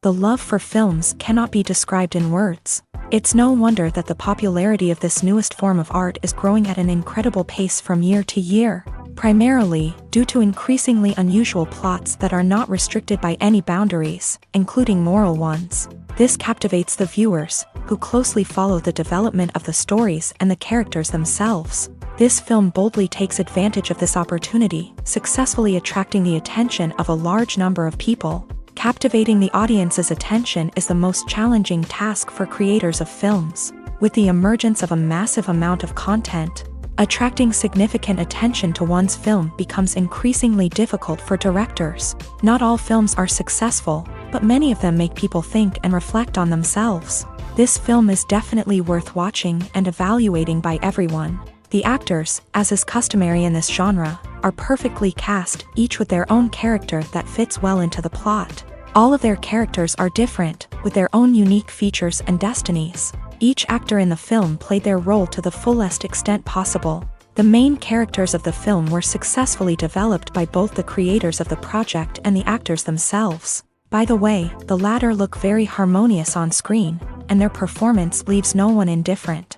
The love for films cannot be described in words. It's no wonder that the popularity of this newest form of art is growing at an incredible pace from year to year, primarily due to increasingly unusual plots that are not restricted by any boundaries, including moral ones. This captivates the viewers, who closely follow the development of the stories and the characters themselves. This film boldly takes advantage of this opportunity, successfully attracting the attention of a large number of people. Captivating the audience's attention is the most challenging task for creators of films. With the emergence of a massive amount of content, attracting significant attention to one's film becomes increasingly difficult for directors. Not all films are successful, but many of them make people think and reflect on themselves. This film is definitely worth watching and evaluating by everyone. The actors, as is customary in this genre, are perfectly cast, each with their own character that fits well into the plot. All of their characters are different, with their own unique features and destinies. Each actor in the film played their role to the fullest extent possible. The main characters of the film were successfully developed by both the creators of the project and the actors themselves. By the way, the latter look very harmonious on screen, and their performance leaves no one indifferent.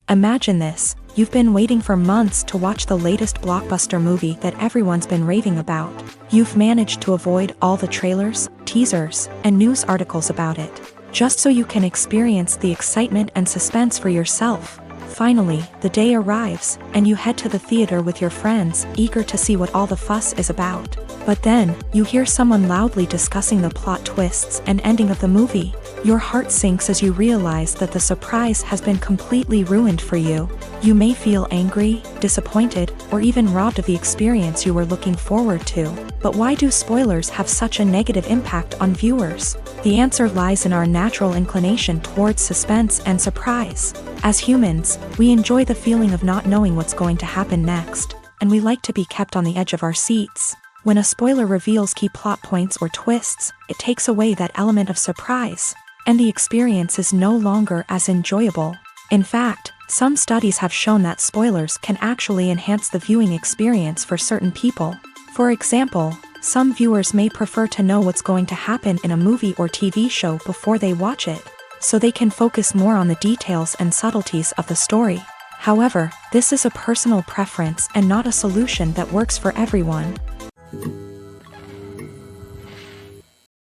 Imagine this, you've been waiting for months to watch the latest blockbuster movie that everyone's been raving about. You've managed to avoid all the trailers, teasers, and news articles about it, just so you can experience the excitement and suspense for yourself. Finally, the day arrives, and you head to the theater with your friends, eager to see what all the fuss is about. But then, you hear someone loudly discussing the plot twists and ending of the movie. Your heart sinks as you realize that the surprise has been completely ruined for you. You may feel angry, disappointed, or even robbed of the experience you were looking forward to. But why do spoilers have such a negative impact on viewers? The answer lies in our natural inclination towards suspense and surprise. As humans, we enjoy the feeling of not knowing what's going to happen next, and we like to be kept on the edge of our seats. When a spoiler reveals key plot points or twists, it takes away that element of surprise, and the experience is no longer as enjoyable. In fact, some studies have shown that spoilers can actually enhance the viewing experience for certain people. For example, some viewers may prefer to know what's going to happen in a movie or TV show before they watch it, so they can focus more on the details and subtleties of the story. However, this is a personal preference and not a solution that works for everyone.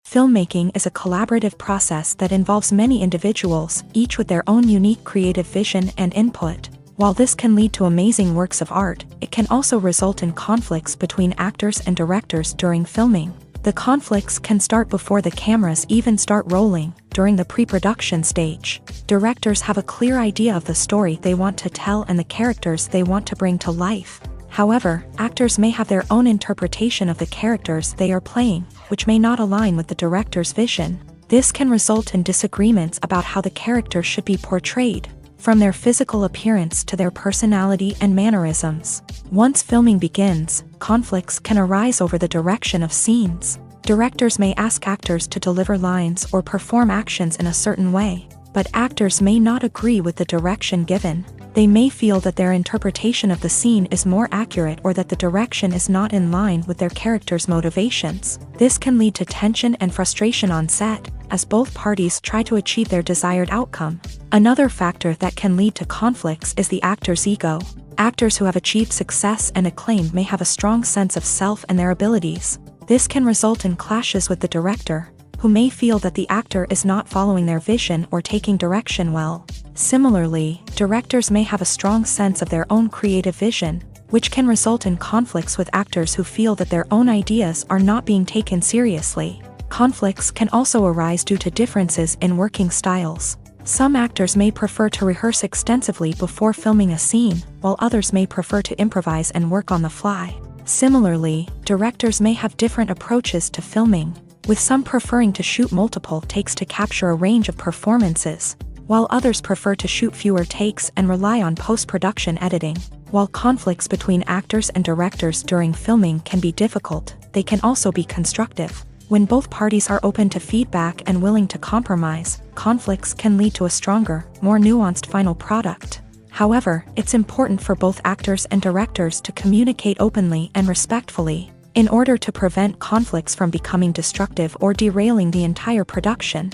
Filmmaking is a collaborative process that involves many individuals, each with their own unique creative vision and input. While this can lead to amazing works of art, it can also result in conflicts between actors and directors during filming. The conflicts can start before the cameras even start rolling, during the pre-production stage. Directors have a clear idea of the story they want to tell and the characters they want to bring to life. However, actors may have their own interpretation of the characters they are playing, which may not align with the director's vision. This can result in disagreements about how the character should be portrayed, from their physical appearance to their personality and mannerisms. Once filming begins, conflicts can arise over the direction of scenes. Directors may ask actors to deliver lines or perform actions in a certain way, but actors may not agree with the direction given. They may feel that their interpretation of the scene is more accurate or that the direction is not in line with their character's motivations. This can lead to tension and frustration on set, as both parties try to achieve their desired outcome. Another factor that can lead to conflicts is the actor's ego. Actors who have achieved success and acclaim may have a strong sense of self and their abilities. This can result in clashes with the director, who may feel that the actor is not following their vision or taking direction well. Similarly, directors may have a strong sense of their own creative vision, which can result in conflicts with actors who feel that their own ideas are not being taken seriously. Conflicts can also arise due to differences in working styles. Some actors may prefer to rehearse extensively before filming a scene, while others may prefer to improvise and work on the fly. Similarly, directors may have different approaches to filming, with some preferring to shoot multiple takes to capture a range of performances, while others prefer to shoot fewer takes and rely on post-production editing. While conflicts between actors and directors during filming can be difficult, they can also be constructive. When both parties are open to feedback and willing to compromise, conflicts can lead to a stronger, more nuanced final product. However, it's important for both actors and directors to communicate openly and respectfully, in order to prevent conflicts from becoming destructive or derailing the entire production.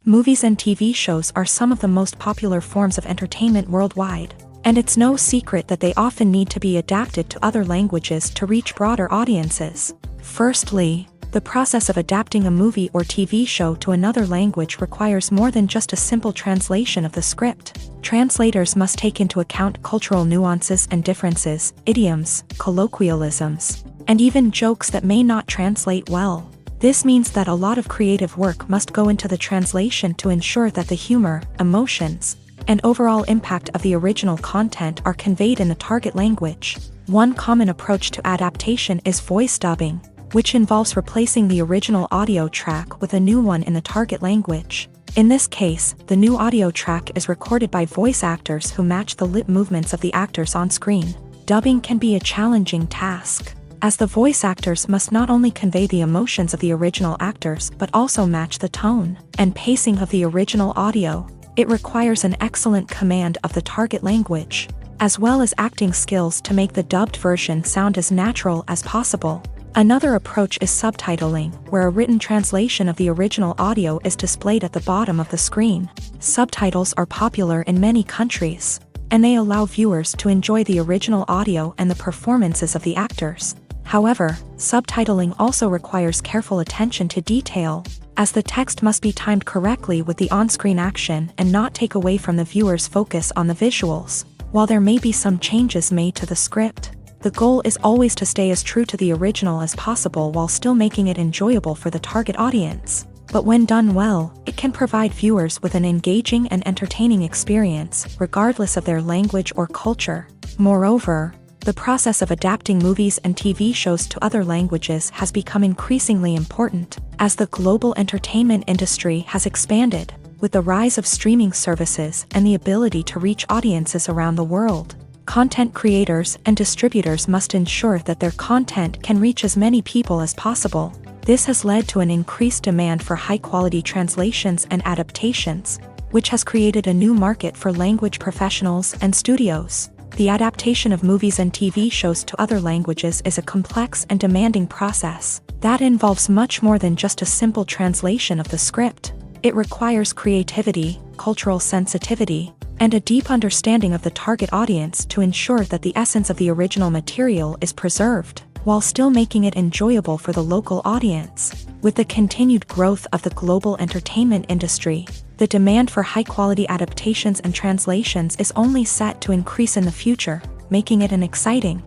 Movies and TV shows are some of the most popular forms of entertainment worldwide, and it's no secret that they often need to be adapted to other languages to reach broader audiences. Firstly, the process of adapting a movie or TV show to another language requires more than just a simple translation of the script. Translators must take into account cultural nuances and differences, idioms, colloquialisms, and even jokes that may not translate well. This means that a lot of creative work must go into the translation to ensure that the humor, emotions, and overall impact of the original content are conveyed in the target language. One common approach to adaptation is voice dubbing, which involves replacing the original audio track with a new one in the target language. In this case, the new audio track is recorded by voice actors who match the lip movements of the actors on screen. Dubbing can be a challenging task, as the voice actors must not only convey the emotions of the original actors but also match the tone and pacing of the original audio. It requires an excellent command of the target language, as well as acting skills to make the dubbed version sound as natural as possible. Another approach is subtitling, where a written translation of the original audio is displayed at the bottom of the screen. Subtitles are popular in many countries, and they allow viewers to enjoy the original audio and the performances of the actors. However, subtitling also requires careful attention to detail, as the text must be timed correctly with the on-screen action and not take away from the viewer's focus on the visuals. While there may be some changes made to the script, the goal is always to stay as true to the original as possible while still making it enjoyable for the target audience. But when done well, it can provide viewers with an engaging and entertaining experience, regardless of their language or culture. Moreover, the process of adapting movies and TV shows to other languages has become increasingly important, as the global entertainment industry has expanded, with the rise of streaming services and the ability to reach audiences around the world. Content creators and distributors must ensure that their content can reach as many people as possible. This has led to an increased demand for high-quality translations and adaptations, which has created a new market for language professionals and studios. The adaptation of movies and TV shows to other languages is a complex and demanding process that involves much more than just a simple translation of the script. It requires creativity, cultural sensitivity, and a deep understanding of the target audience to ensure that the essence of the original material is preserved, while still making it enjoyable for the local audience. With the continued growth of the global entertainment industry, the demand for high-quality adaptations and translations is only set to increase in the future, making it an exciting.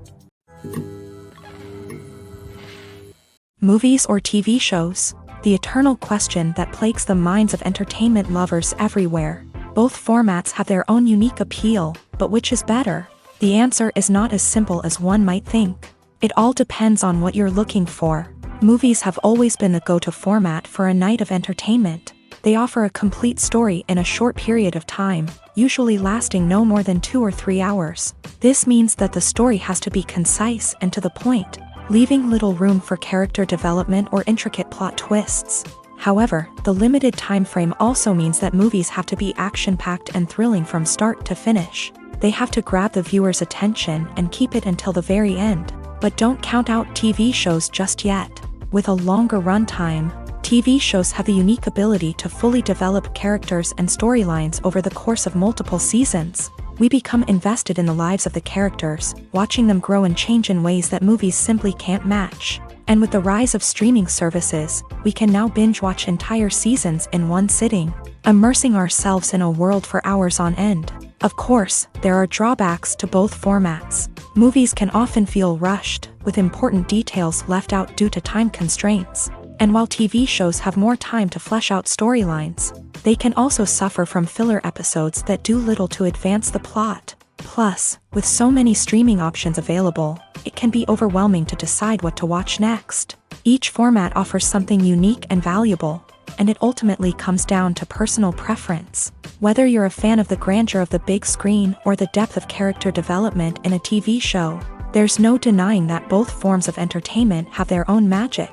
Movies or TV shows? The eternal question that plagues the minds of entertainment lovers everywhere. Both formats have their own unique appeal, but which is better? The answer is not as simple as one might think. It all depends on what you're looking for. Movies have always been the go-to format for a night of entertainment. They offer a complete story in a short period of time, usually lasting no more than 2 or 3 hours. This means that the story has to be concise and to the point, leaving little room for character development or intricate plot twists. However, the limited time frame also means that movies have to be action-packed and thrilling from start to finish. They have to grab the viewer's attention and keep it until the very end. But don't count out TV shows just yet. With a longer runtime, TV shows have the unique ability to fully develop characters and storylines over the course of multiple seasons. We become invested in the lives of the characters, watching them grow and change in ways that movies simply can't match. And with the rise of streaming services, we can now binge-watch entire seasons in one sitting, immersing ourselves in a world for hours on end. Of course, there are drawbacks to both formats. Movies can often feel rushed, with important details left out due to time constraints. And while TV shows have more time to flesh out storylines, they can also suffer from filler episodes that do little to advance the plot. Plus, with so many streaming options available, it can be overwhelming to decide what to watch next. Each format offers something unique and valuable, and it ultimately comes down to personal preference. Whether you're a fan of the grandeur of the big screen or the depth of character development in a TV show, there's no denying that both forms of entertainment have their own magic.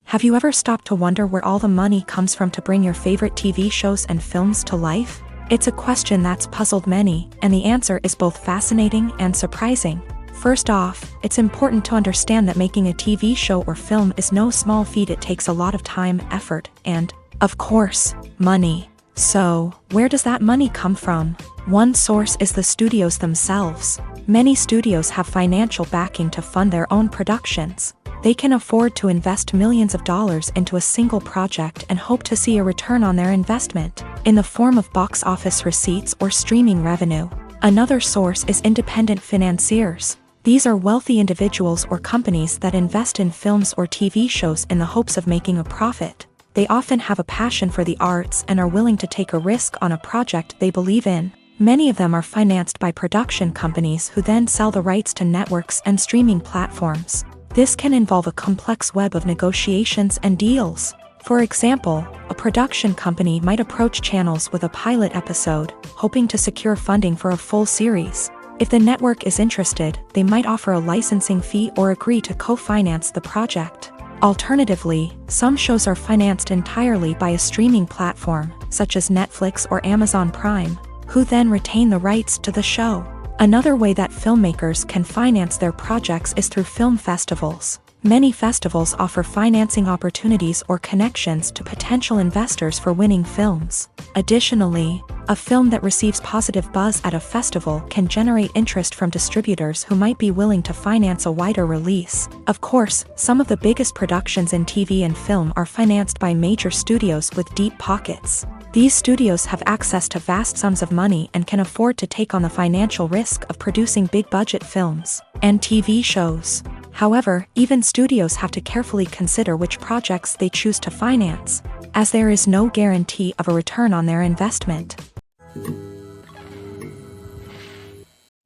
Have you ever stopped to wonder where all the money comes from to bring your favorite TV shows and films to life? It's a question that's puzzled many, and the answer is both fascinating and surprising. First off, it's important to understand that making a TV show or film is no small feat. It takes a lot of time, effort, and, of course, money. So, where does that money come from? One source is the studios themselves. Many studios have financial backing to fund their own productions. They can afford to invest millions of dollars into a single project and hope to see a return on their investment, in the form of box office receipts or streaming revenue. Another source is independent financiers. These are wealthy individuals or companies that invest in films or TV shows in the hopes of making a profit. They often have a passion for the arts and are willing to take a risk on a project they believe in. Many of them are financed by production companies who then sell the rights to networks and streaming platforms. This can involve a complex web of negotiations and deals. For example, a production company might approach channels with a pilot episode, hoping to secure funding for a full series. If the network is interested, they might offer a licensing fee or agree to co-finance the project. Alternatively, some shows are financed entirely by a streaming platform, such as Netflix or Amazon Prime, who then retain the rights to the show. Another way that filmmakers can finance their projects is through film festivals. Many festivals offer financing opportunities or connections to potential investors for winning films. Additionally, a film that receives positive buzz at a festival can generate interest from distributors who might be willing to finance a wider release. Of course, some of the biggest productions in TV and film are financed by major studios with deep pockets. These studios have access to vast sums of money and can afford to take on the financial risk of producing big-budget films and TV shows. However, even studios have to carefully consider which projects they choose to finance, as there is no guarantee of a return on their investment.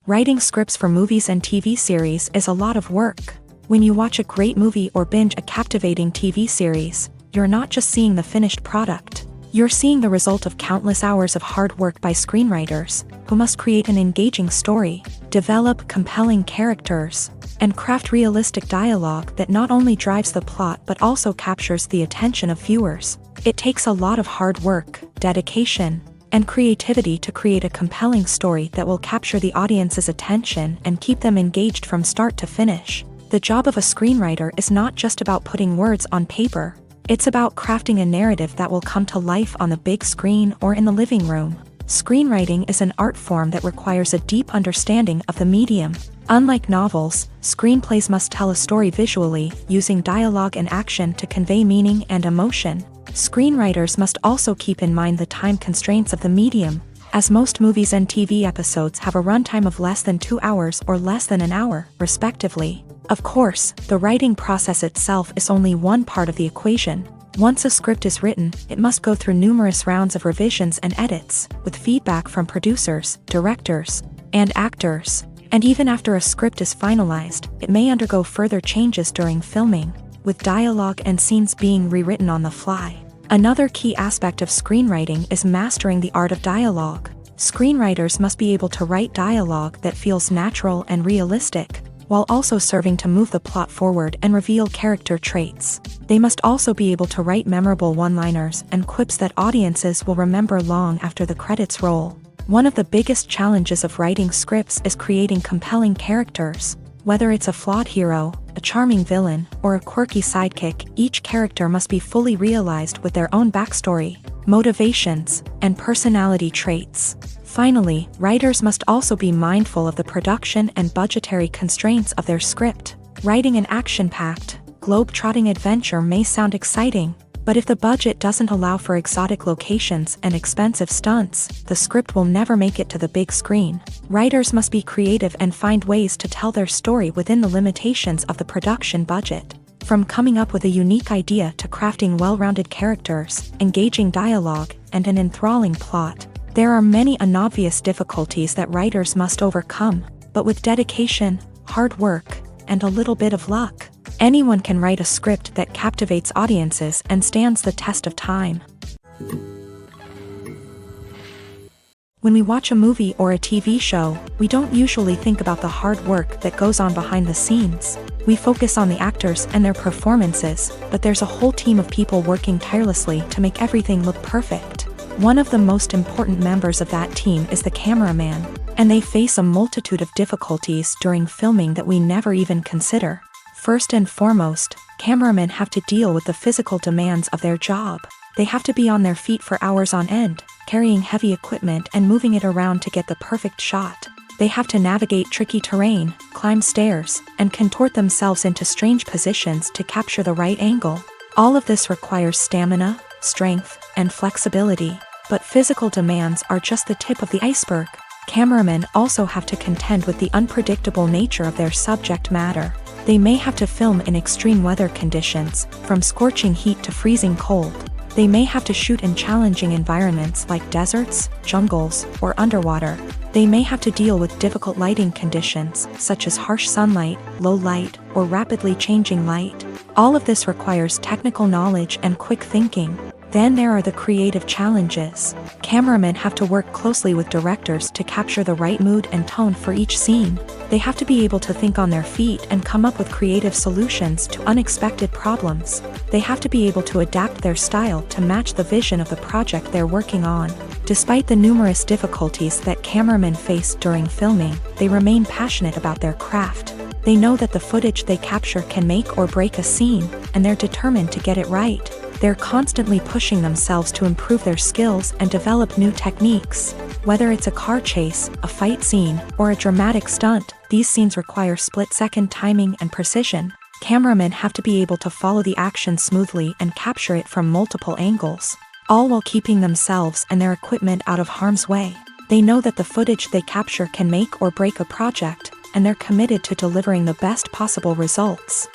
Writing scripts for movies and TV series is a lot of work. When you watch a great movie or binge a captivating TV series, you're not just seeing the finished product. You're seeing the result of countless hours of hard work by screenwriters, who must create an engaging story, develop compelling characters, and craft realistic dialogue that not only drives the plot but also captures the attention of viewers. It takes a lot of hard work, dedication, and creativity to create a compelling story that will capture the audience's attention and keep them engaged from start to finish. The job of a screenwriter is not just about putting words on paper. It's about crafting a narrative that will come to life on the big screen or in the living room. Screenwriting is an art form that requires a deep understanding of the medium. Unlike novels, screenplays must tell a story visually, using dialogue and action to convey meaning and emotion. Screenwriters must also keep in mind the time constraints of the medium, as most movies and TV episodes have a runtime of less than 2 hours or less than an hour, respectively. Of course, the writing process itself is only one part of the equation. Once a script is written, it must go through numerous rounds of revisions and edits, with feedback from producers, directors, and actors. And even after a script is finalized, it may undergo further changes during filming, with dialogue and scenes being rewritten on the fly. Another key aspect of screenwriting is mastering the art of dialogue. Screenwriters must be able to write dialogue that feels natural and realistic, while also serving to move the plot forward and reveal character traits. They must also be able to write memorable one-liners and quips that audiences will remember long after the credits roll. One of the biggest challenges of writing scripts is creating compelling characters. Whether it's a flawed hero, a charming villain, or a quirky sidekick, each character must be fully realized with their own backstory, motivations, and personality traits. Finally, writers must also be mindful of the production and budgetary constraints of their script. Writing an action-packed, globe-trotting adventure may sound exciting, but if the budget doesn't allow for exotic locations and expensive stunts, the script will never make it to the big screen. Writers must be creative and find ways to tell their story within the limitations of the production budget. From coming up with a unique idea to crafting well-rounded characters, engaging dialogue, and an enthralling plot, there are many unobvious difficulties that writers must overcome, but with dedication, hard work, and a little bit of luck, anyone can write a script that captivates audiences and stands the test of time. When we watch a movie or a TV show, we don't usually think about the hard work that goes on behind the scenes. We focus on the actors and their performances, but there's a whole team of people working tirelessly to make everything look perfect. One of the most important members of that team is the cameraman, and they face a multitude of difficulties during filming that we never even consider. First and foremost, cameramen have to deal with the physical demands of their job. They have to be on their feet for hours on end, carrying heavy equipment and moving it around to get the perfect shot. They have to navigate tricky terrain, climb stairs, and contort themselves into strange positions to capture the right angle. All of this requires stamina, strength, and flexibility. But physical demands are just the tip of the iceberg. Cameramen also have to contend with the unpredictable nature of their subject matter. They may have to film in extreme weather conditions, from scorching heat to freezing cold. They may have to shoot in challenging environments like deserts, jungles, or underwater. They may have to deal with difficult lighting conditions, such as harsh sunlight, low light, or rapidly changing light. All of this requires technical knowledge and quick thinking. Then there are the creative challenges. Cameramen have to work closely with directors to capture the right mood and tone for each scene. They have to be able to think on their feet and come up with creative solutions to unexpected problems. They have to be able to adapt their style to match the vision of the project they're working on. Despite the numerous difficulties that cameramen face during filming, they remain passionate about their craft. They know that the footage they capture can make or break a scene, and they're determined to get it right. They're constantly pushing themselves to improve their skills and develop new techniques. Whether it's a car chase, a fight scene, or a dramatic stunt, these scenes require split-second timing and precision. Cameramen have to be able to follow the action smoothly and capture it from multiple angles, all while keeping themselves and their equipment out of harm's way. They know that the footage they capture can make or break a project, and they're committed to delivering the best possible results.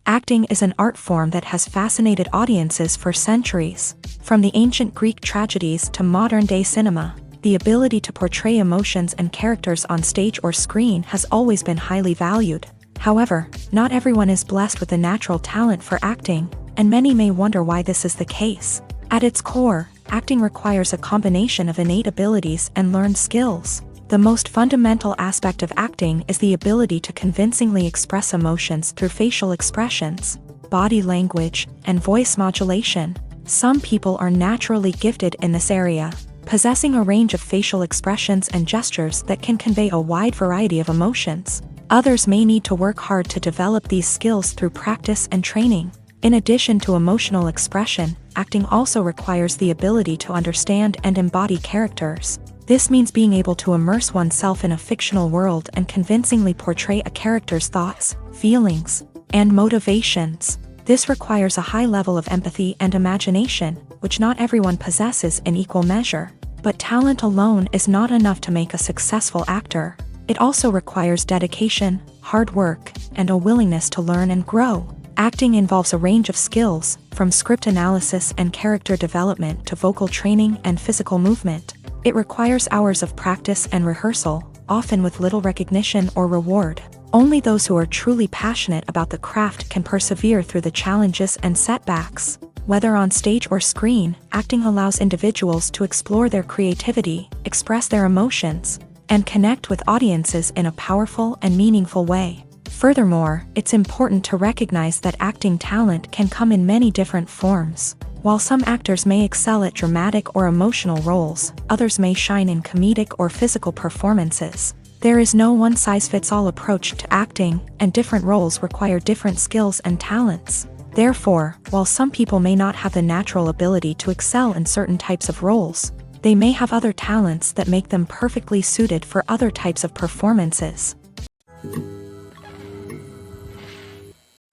Acting is an art form that has fascinated audiences for centuries. From the ancient Greek tragedies to modern-day cinema, the ability to portray emotions and characters on stage or screen has always been highly valued. However, not everyone is blessed with a natural talent for acting, and many may wonder why this is the case. At its core, acting requires a combination of innate abilities and learned skills. The most fundamental aspect of acting is the ability to convincingly express emotions through facial expressions, body language, and voice modulation. Some people are naturally gifted in this area, possessing a range of facial expressions and gestures that can convey a wide variety of emotions. Others may need to work hard to develop these skills through practice and training. In addition to emotional expression, acting also requires the ability to understand and embody characters. This means being able to immerse oneself in a fictional world and convincingly portray a character's thoughts, feelings, and motivations. This requires a high level of empathy and imagination, which not everyone possesses in equal measure. But talent alone is not enough to make a successful actor. It also requires dedication, hard work, and a willingness to learn and grow. Acting involves a range of skills, from script analysis and character development to vocal training and physical movement. It requires hours of practice and rehearsal, often with little recognition or reward. Only those who are truly passionate about the craft can persevere through the challenges and setbacks. Whether on stage or screen, acting allows individuals to explore their creativity, express their emotions, and connect with audiences in a powerful and meaningful way. Furthermore, it's important to recognize that acting talent can come in many different forms. While some actors may excel at dramatic or emotional roles, others may shine in comedic or physical performances. There is no one-size-fits-all approach to acting, and different roles require different skills and talents. Therefore, while some people may not have the natural ability to excel in certain types of roles, they may have other talents that make them perfectly suited for other types of performances.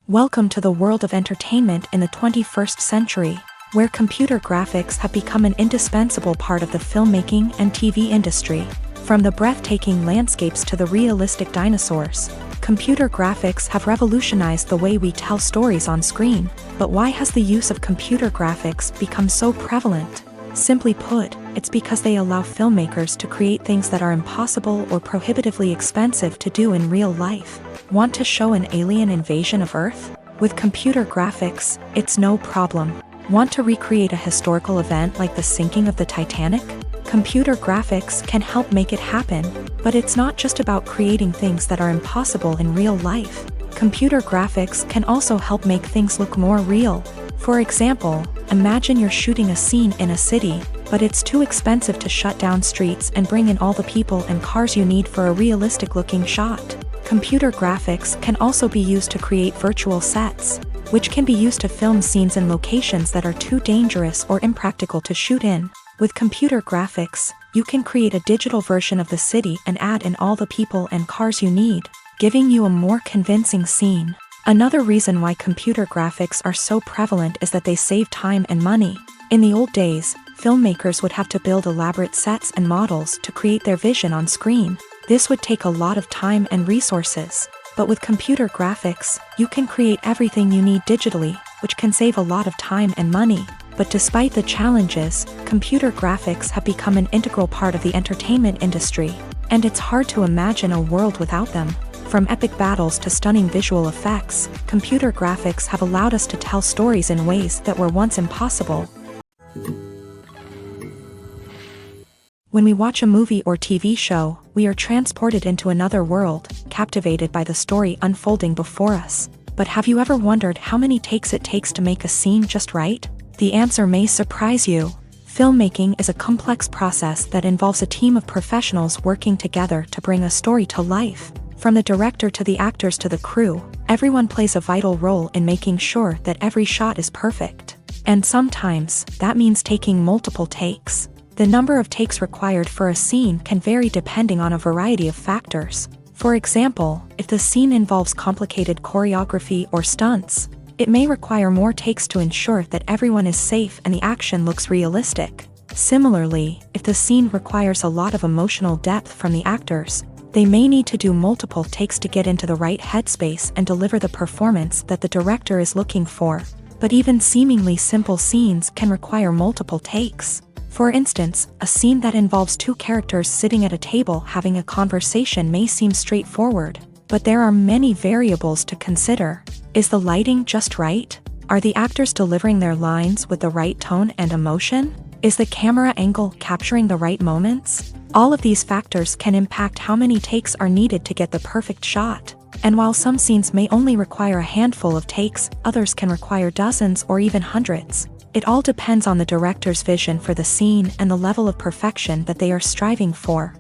Welcome to the world of entertainment in the 21st century, where computer graphics have become an indispensable part of the filmmaking and TV industry. From the breathtaking landscapes to the realistic dinosaurs, computer graphics have revolutionized the way we tell stories on screen. But why has the use of computer graphics become so prevalent? Simply put, it's because they allow filmmakers to create things that are impossible or prohibitively expensive to do in real life. Want to show an alien invasion of Earth? With computer graphics, it's no problem. Want to recreate a historical event like the sinking of the Titanic? Computer graphics can help make it happen, but it's not just about creating things that are impossible in real life. Computer graphics can also help make things look more real. For example, imagine you're shooting a scene in a city, but it's too expensive to shut down streets and bring in all the people and cars you need for a realistic-looking shot. Computer graphics can also be used to create virtual sets, which can be used to film scenes in locations that are too dangerous or impractical to shoot in. With computer graphics, you can create a digital version of the city and add in all the people and cars you need, giving you a more convincing scene. Another reason why computer graphics are so prevalent is that they save time and money. In the old days, filmmakers would have to build elaborate sets and models to create their vision on screen. This would take a lot of time and resources. But with computer graphics, you can create everything you need digitally, which can save a lot of time and money. But despite the challenges, computer graphics have become an integral part of the entertainment industry, and it's hard to imagine a world without them. From epic battles to stunning visual effects, computer graphics have allowed us to tell stories in ways that were once impossible. When we watch a movie or TV show, we are transported into another world, captivated by the story unfolding before us. But have you ever wondered how many takes it takes to make a scene just right? The answer may surprise you. Filmmaking is a complex process that involves a team of professionals working together to bring a story to life. From the director to the actors to the crew, everyone plays a vital role in making sure that every shot is perfect. And sometimes, that means taking multiple takes. The number of takes required for a scene can vary depending on a variety of factors. For example, if the scene involves complicated choreography or stunts, it may require more takes to ensure that everyone is safe and the action looks realistic. Similarly, if the scene requires a lot of emotional depth from the actors, they may need to do multiple takes to get into the right headspace and deliver the performance that the director is looking for. But even seemingly simple scenes can require multiple takes. For instance, a scene that involves two characters sitting at a table having a conversation may seem straightforward, but there are many variables to consider. Is the lighting just right? Are the actors delivering their lines with the right tone and emotion? Is the camera angle capturing the right moments? All of these factors can impact how many takes are needed to get the perfect shot. And while some scenes may only require a handful of takes, others can require dozens or even hundreds. It all depends on the director's vision for the scene and the level of perfection that they are striving for.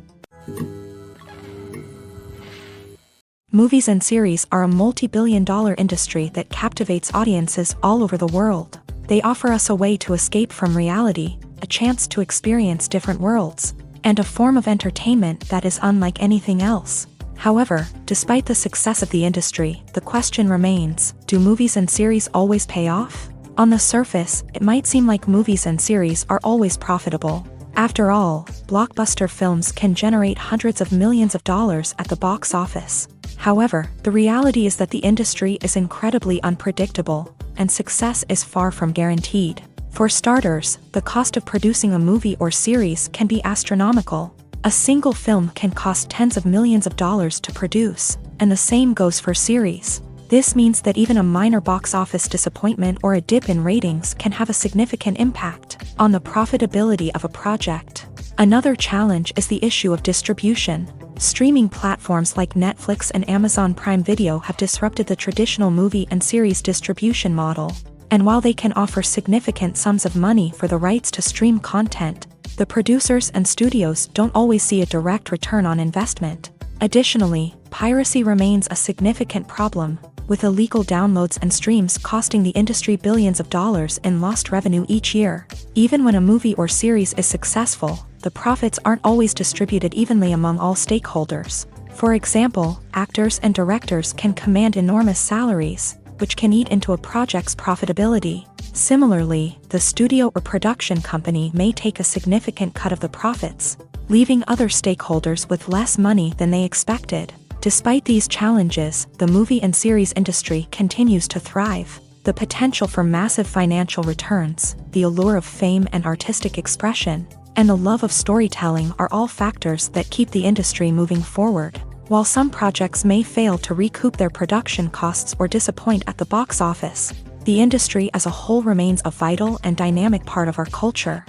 Movies and series are a multi-billion-dollar industry that captivates audiences all over the world. They offer us a way to escape from reality, a chance to experience different worlds, and a form of entertainment that is unlike anything else. However, despite the success of the industry, the question remains, do movies and series always pay off? On the surface, it might seem like movies and series are always profitable. After all, blockbuster films can generate hundreds of millions of dollars at the box office. However, the reality is that the industry is incredibly unpredictable, and success is far from guaranteed. For starters, the cost of producing a movie or series can be astronomical. A single film can cost tens of millions of dollars to produce, and the same goes for series. This means that even a minor box office disappointment or a dip in ratings can have a significant impact on the profitability of a project. Another challenge is the issue of distribution. Streaming platforms like Netflix and Amazon Prime Video have disrupted the traditional movie and series distribution model. And while they can offer significant sums of money for the rights to stream content, the producers and studios don't always see a direct return on investment. Additionally, piracy remains a significant problem, with illegal downloads and streams costing the industry billions of dollars in lost revenue each year. Even when a movie or series is successful, the profits aren't always distributed evenly among all stakeholders. For example, actors and directors can command enormous salaries, which can eat into a project's profitability. Similarly, the studio or production company may take a significant cut of the profits, leaving other stakeholders with less money than they expected. Despite these challenges, the movie and series industry continues to thrive. The potential for massive financial returns, the allure of fame and artistic expression, and the love of storytelling are all factors that keep the industry moving forward. While some projects may fail to recoup their production costs or disappoint at the box office, the industry as a whole remains a vital and dynamic part of our culture.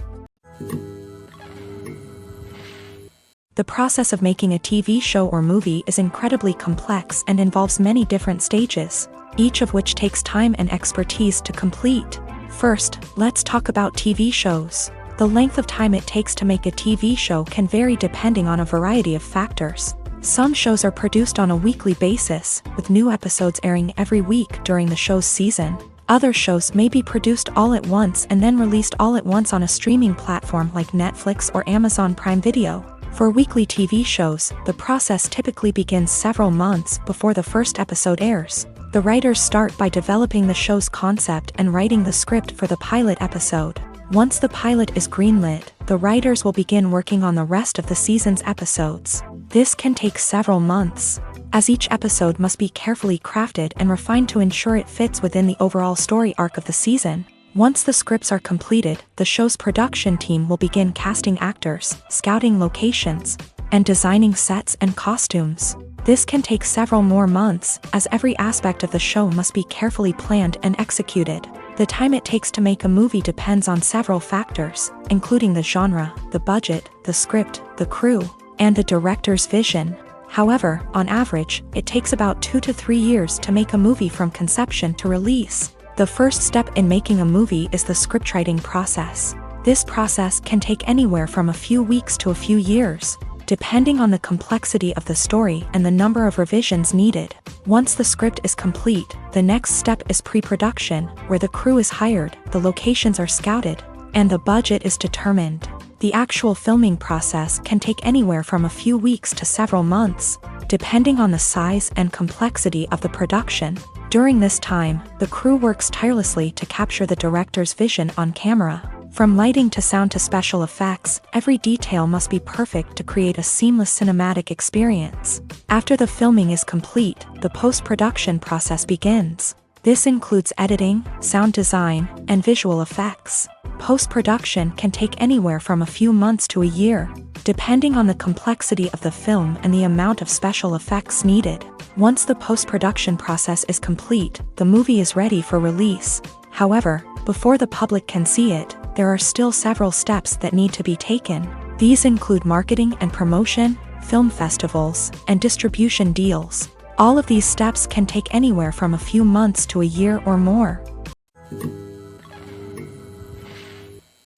The process of making a TV show or movie is incredibly complex and involves many different stages, each of which takes time and expertise to complete. First, let's talk about TV shows. The length of time it takes to make a TV show can vary depending on a variety of factors. Some shows are produced on a weekly basis, with new episodes airing every week during the show's season. Other shows may be produced all at once and then released all at once on a streaming platform like Netflix or Amazon Prime Video. For weekly TV shows, the process typically begins several months before the first episode airs. The writers start by developing the show's concept and writing the script for the pilot episode. Once the pilot is greenlit, the writers will begin working on the rest of the season's episodes. This can take several months, as each episode must be carefully crafted and refined to ensure it fits within the overall story arc of the season. Once the scripts are completed, the show's production team will begin casting actors, scouting locations, and designing sets and costumes. This can take several more months, as every aspect of the show must be carefully planned and executed. The time it takes to make a movie depends on several factors, including the genre, the budget, the script, the crew, and the director's vision. However, on average, it takes about 2 to 3 years to make a movie from conception to release. The first step in making a movie is the scriptwriting process. This process can take anywhere from a few weeks to a few years, depending on the complexity of the story and the number of revisions needed. Once the script is complete, the next step is pre-production, where the crew is hired, the locations are scouted, and the budget is determined. The actual filming process can take anywhere from a few weeks to several months, depending on the size and complexity of the production. During this time, the crew works tirelessly to capture the director's vision on camera. From lighting to sound to special effects, every detail must be perfect to create a seamless cinematic experience. After the filming is complete, the post-production process begins. This includes editing, sound design, and visual effects. Post-production can take anywhere from a few months to a year, depending on the complexity of the film and the amount of special effects needed. Once the post-production process is complete, the movie is ready for release. However, before the public can see it, there are still several steps that need to be taken. These include marketing and promotion, film festivals, and distribution deals. All of these steps can take anywhere from a few months to a year or more.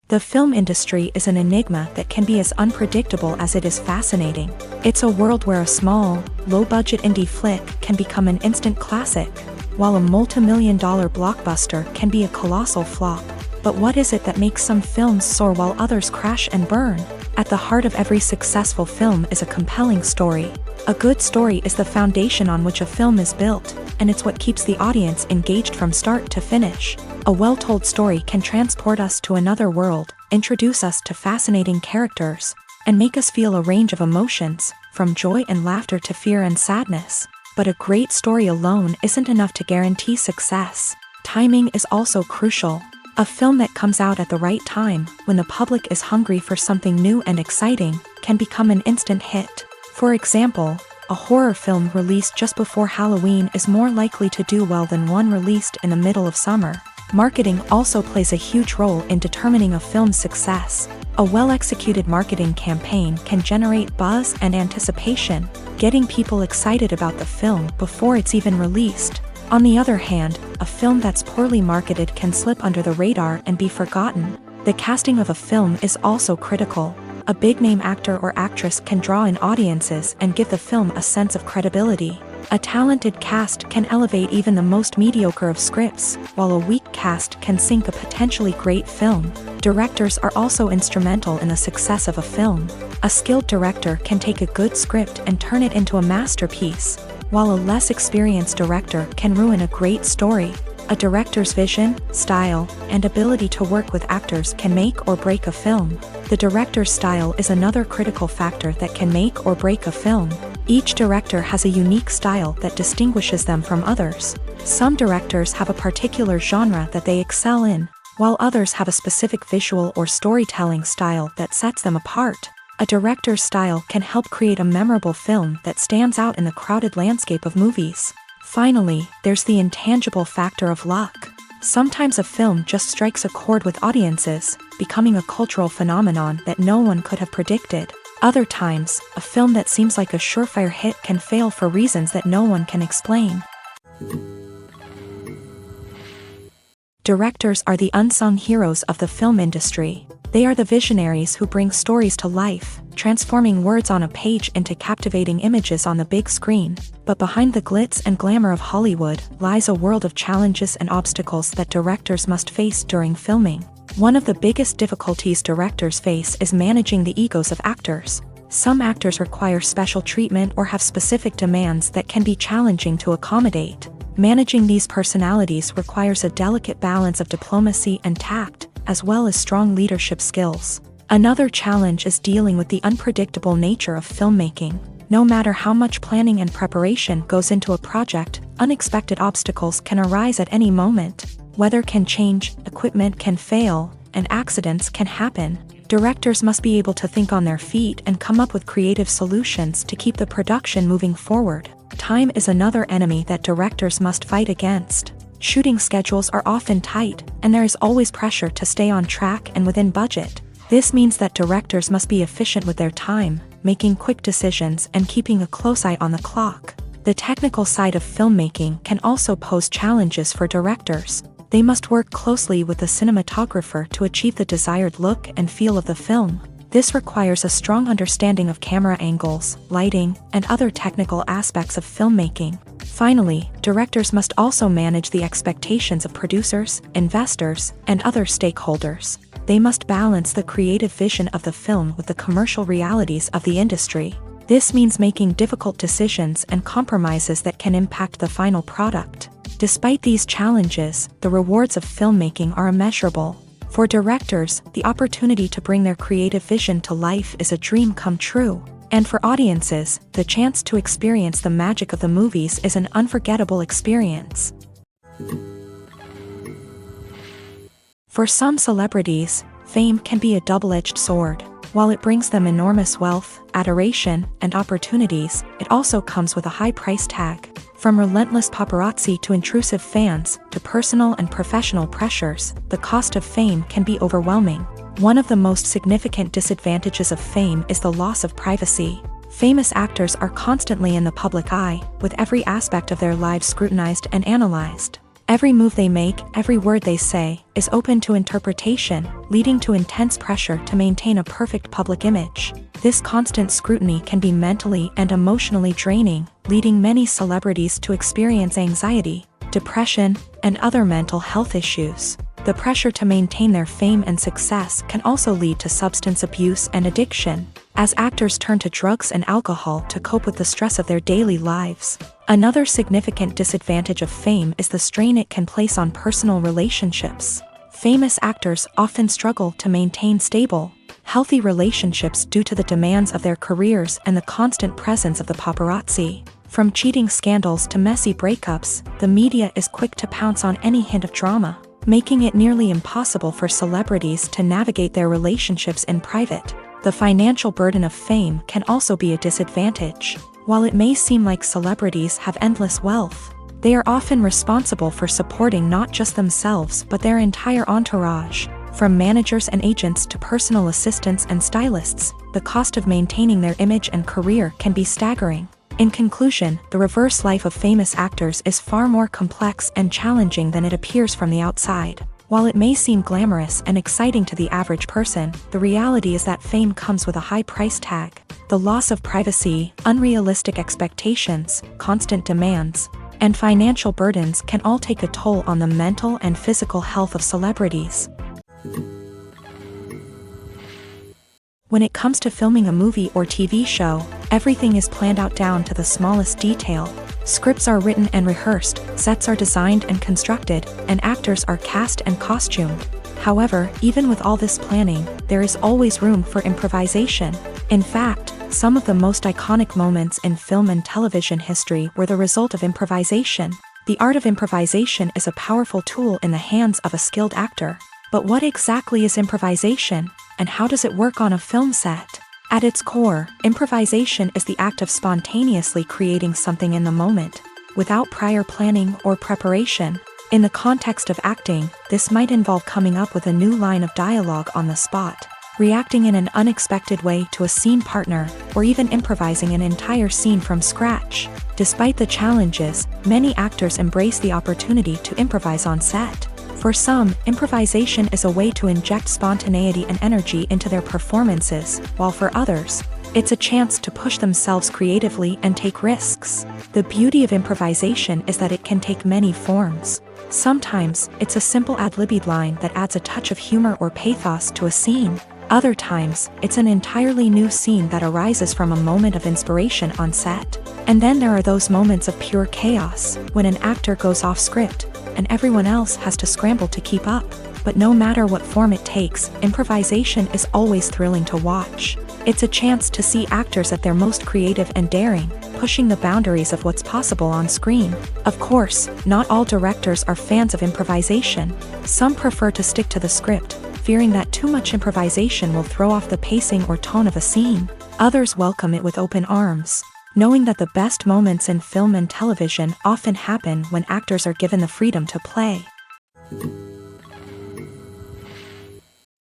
The film industry is an enigma that can be as unpredictable as it is fascinating. It's a world where a small, low-budget indie flick can become an instant classic, while a multi-million-dollar blockbuster can be a colossal flop. But what is it that makes some films soar while others crash and burn? At the heart of every successful film is a compelling story. A good story is the foundation on which a film is built, and it's what keeps the audience engaged from start to finish. A well-told story can transport us to another world, introduce us to fascinating characters, and make us feel a range of emotions, from joy and laughter to fear and sadness. But a great story alone isn't enough to guarantee success. Timing is also crucial. A film that comes out at the right time, when the public is hungry for something new and exciting, can become an instant hit. For example, a horror film released just before Halloween is more likely to do well than one released in the middle of summer. Marketing also plays a huge role in determining a film's success. A well-executed marketing campaign can generate buzz and anticipation, getting people excited about the film before it's even released. On the other hand, a film that's poorly marketed can slip under the radar and be forgotten. The casting of a film is also critical. A big-name actor or actress can draw in audiences and give the film a sense of credibility. A talented cast can elevate even the most mediocre of scripts, while a weak cast can sink a potentially great film. Directors are also instrumental in the success of a film. A skilled director can take a good script and turn it into a masterpiece, while a less experienced director can ruin a great story. A director's vision, style, and ability to work with actors can make or break a film. The director's style is another critical factor that can make or break a film. Each director has a unique style that distinguishes them from others. Some directors have a particular genre that they excel in, while others have a specific visual or storytelling style that sets them apart. A director's style can help create a memorable film that stands out in the crowded landscape of movies. Finally, there's the intangible factor of luck. Sometimes a film just strikes a chord with audiences, becoming a cultural phenomenon that no one could have predicted. Other times, a film that seems like a surefire hit can fail for reasons that no one can explain. Directors are the unsung heroes of the film industry. They are the visionaries who bring stories to life, transforming words on a page into captivating images on the big screen. But behind the glitz and glamour of Hollywood lies a world of challenges and obstacles that directors must face during filming. One of the biggest difficulties directors face is managing the egos of actors. Some actors require special treatment or have specific demands that can be challenging to accommodate. Managing these personalities requires a delicate balance of diplomacy and tact, as well as strong leadership skills. Another challenge is dealing with the unpredictable nature of filmmaking. No matter how much planning and preparation goes into a project, unexpected obstacles can arise at any moment. Weather can change, equipment can fail, and accidents can happen. Directors must be able to think on their feet and come up with creative solutions to keep the production moving forward. Time is another enemy that directors must fight against. Shooting schedules are often tight, and there is always pressure to stay on track and within budget. This means that directors must be efficient with their time, making quick decisions and keeping a close eye on the clock. The technical side of filmmaking can also pose challenges for directors. They must work closely with the cinematographer to achieve the desired look and feel of the film. This requires a strong understanding of camera angles, lighting, and other technical aspects of filmmaking. Finally, directors must also manage the expectations of producers, investors, and other stakeholders. They must balance the creative vision of the film with the commercial realities of the industry. This means making difficult decisions and compromises that can impact the final product. Despite these challenges, the rewards of filmmaking are immeasurable. For directors, the opportunity to bring their creative vision to life is a dream come true. And for audiences, the chance to experience the magic of the movies is an unforgettable experience. For some celebrities, fame can be a double-edged sword. While it brings them enormous wealth, adoration, and opportunities, it also comes with a high price tag. From relentless paparazzi to intrusive fans, to personal and professional pressures, the cost of fame can be overwhelming. One of the most significant disadvantages of fame is the loss of privacy. Famous actors are constantly in the public eye, with every aspect of their lives scrutinized and analyzed. Every move they make, every word they say, is open to interpretation, leading to intense pressure to maintain a perfect public image. This constant scrutiny can be mentally and emotionally draining, leading many celebrities to experience anxiety, depression, and other mental health issues. The pressure to maintain their fame and success can also lead to substance abuse and addiction, as actors turn to drugs and alcohol to cope with the stress of their daily lives. Another significant disadvantage of fame is the strain it can place on personal relationships. Famous actors often struggle to maintain stable, healthy relationships due to the demands of their careers and the constant presence of the paparazzi. From cheating scandals to messy breakups, the media is quick to pounce on any hint of drama, making it nearly impossible for celebrities to navigate their relationships in private. The financial burden of fame can also be a disadvantage. While it may seem like celebrities have endless wealth, they are often responsible for supporting not just themselves but their entire entourage. From managers and agents to personal assistants and stylists, the cost of maintaining their image and career can be staggering. In conclusion, the reverse life of famous actors is far more complex and challenging than it appears from the outside. While it may seem glamorous and exciting to the average person, the reality is that fame comes with a high price tag. The loss of privacy, unrealistic expectations, constant demands, and financial burdens can all take a toll on the mental and physical health of celebrities. When it comes to filming a movie or TV show, everything is planned out down to the smallest detail. Scripts are written and rehearsed, sets are designed and constructed, and actors are cast and costumed. However, even with all this planning, there is always room for improvisation. In fact, some of the most iconic moments in film and television history were the result of improvisation. The art of improvisation is a powerful tool in the hands of a skilled actor. But what exactly is improvisation, and how does it work on a film set? At its core, improvisation is the act of spontaneously creating something in the moment, without prior planning or preparation. In the context of acting, this might involve coming up with a new line of dialogue on the spot, reacting in an unexpected way to a scene partner, or even improvising an entire scene from scratch. Despite the challenges, many actors embrace the opportunity to improvise on set. For some, improvisation is a way to inject spontaneity and energy into their performances, while for others, it's a chance to push themselves creatively and take risks. The beauty of improvisation is that it can take many forms. Sometimes, it's a simple ad-libbed line that adds a touch of humor or pathos to a scene. Other times, it's an entirely new scene that arises from a moment of inspiration on set. And then there are those moments of pure chaos, when an actor goes off script, and everyone else has to scramble to keep up. But no matter what form it takes, improvisation is always thrilling to watch. It's a chance to see actors at their most creative and daring, pushing the boundaries of what's possible on screen. Of course, not all directors are fans of improvisation. Some prefer to stick to the script, fearing that too much improvisation will throw off the pacing or tone of a scene. Others welcome it with open arms, knowing that the best moments in film and television often happen when actors are given the freedom to play.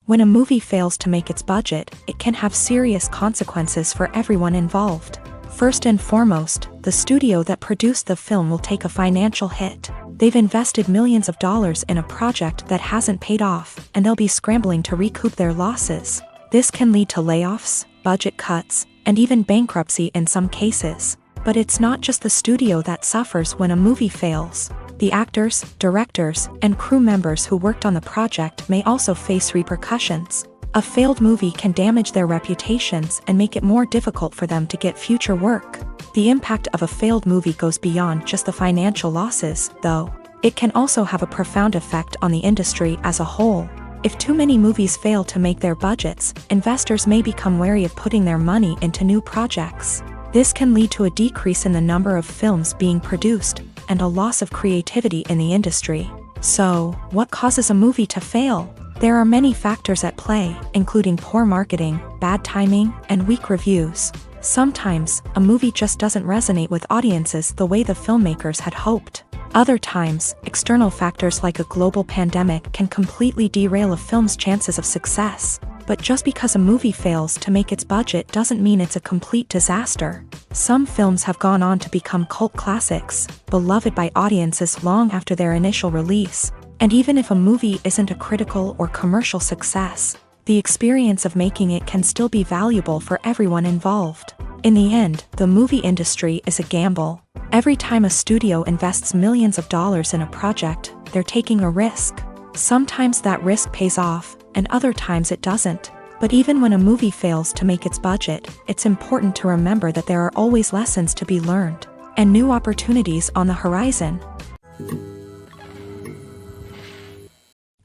When a movie fails to make its budget, it can have serious consequences for everyone involved. First and foremost, the studio that produced the film will take a financial hit. They've invested millions of dollars in a project that hasn't paid off, and they'll be scrambling to recoup their losses. This can lead to layoffs, budget cuts, and even bankruptcy in some cases. But it's not just the studio that suffers when a movie fails. The actors, directors, and crew members who worked on the project may also face repercussions. A failed movie can damage their reputations and make it more difficult for them to get future work. The impact of a failed movie goes beyond just the financial losses, though. It can also have a profound effect on the industry as a whole. If too many movies fail to make their budgets, investors may become wary of putting their money into new projects. This can lead to a decrease in the number of films being produced, and a loss of creativity in the industry. So, what causes a movie to fail? There are many factors at play, including poor marketing, bad timing, and weak reviews. Sometimes, a movie just doesn't resonate with audiences the way the filmmakers had hoped. Other times, external factors like a global pandemic can completely derail a film's chances of success. But just because a movie fails to make its budget doesn't mean it's a complete disaster. Some films have gone on to become cult classics, beloved by audiences long after their initial release. And even if a movie isn't a critical or commercial success, the experience of making it can still be valuable for everyone involved. In the end, the movie industry is a gamble. Every time a studio invests millions of dollars in a project, they're taking a risk. Sometimes that risk pays off, and other times it doesn't. But even when a movie fails to make its budget, it's important to remember that there are always lessons to be learned, and new opportunities on the horizon.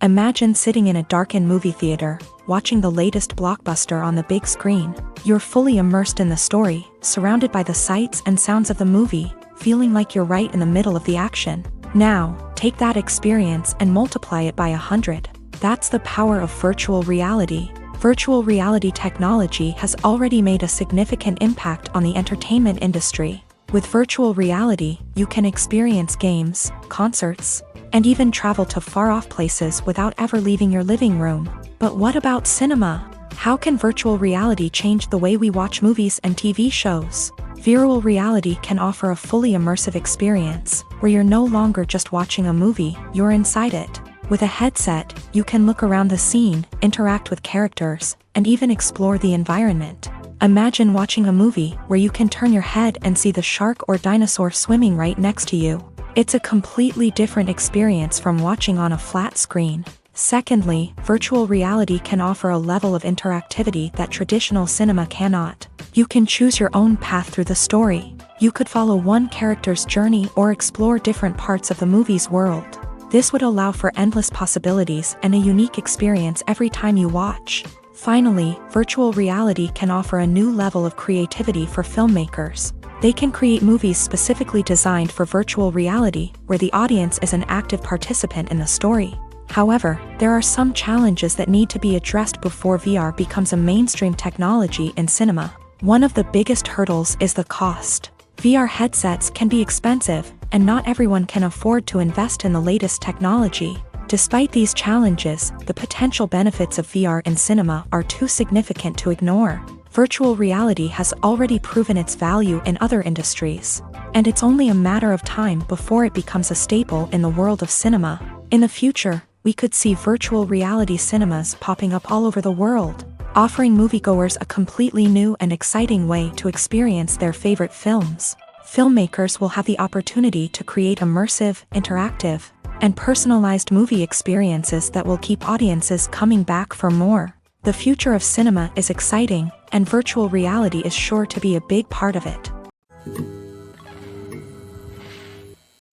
Imagine sitting in a darkened movie theater, watching the latest blockbuster on the big screen. You're fully immersed in the story, surrounded by the sights and sounds of the movie, feeling like you're right in the middle of the action. Now, take that experience and multiply it by 100. That's the power of virtual reality. Virtual reality technology has already made a significant impact on the entertainment industry. With virtual reality, you can experience games, concerts, and even travel to far-off places without ever leaving your living room. But what about cinema? How can virtual reality change the way we watch movies and TV shows? Virtual reality can offer a fully immersive experience, where you're no longer just watching a movie, you're inside it. With a headset, you can look around the scene, interact with characters, and even explore the environment. Imagine watching a movie where you can turn your head and see the shark or dinosaur swimming right next to you. It's a completely different experience from watching on a flat screen. Secondly, virtual reality can offer a level of interactivity that traditional cinema cannot. You can choose your own path through the story. You could follow one character's journey or explore different parts of the movie's world. This would allow for endless possibilities and a unique experience every time you watch. Finally, virtual reality can offer a new level of creativity for filmmakers. They can create movies specifically designed for virtual reality, where the audience is an active participant in the story. However, there are some challenges that need to be addressed before VR becomes a mainstream technology in cinema. One of the biggest hurdles is the cost. VR headsets can be expensive, and not everyone can afford to invest in the latest technology. Despite these challenges, the potential benefits of VR in cinema are too significant to ignore. Virtual reality has already proven its value in other industries, and it's only a matter of time before it becomes a staple in the world of cinema. In the future, we could see virtual reality cinemas popping up all over the world, offering moviegoers a completely new and exciting way to experience their favorite films. Filmmakers will have the opportunity to create immersive, interactive, and personalized movie experiences that will keep audiences coming back for more. The future of cinema is exciting, and virtual reality is sure to be a big part of it.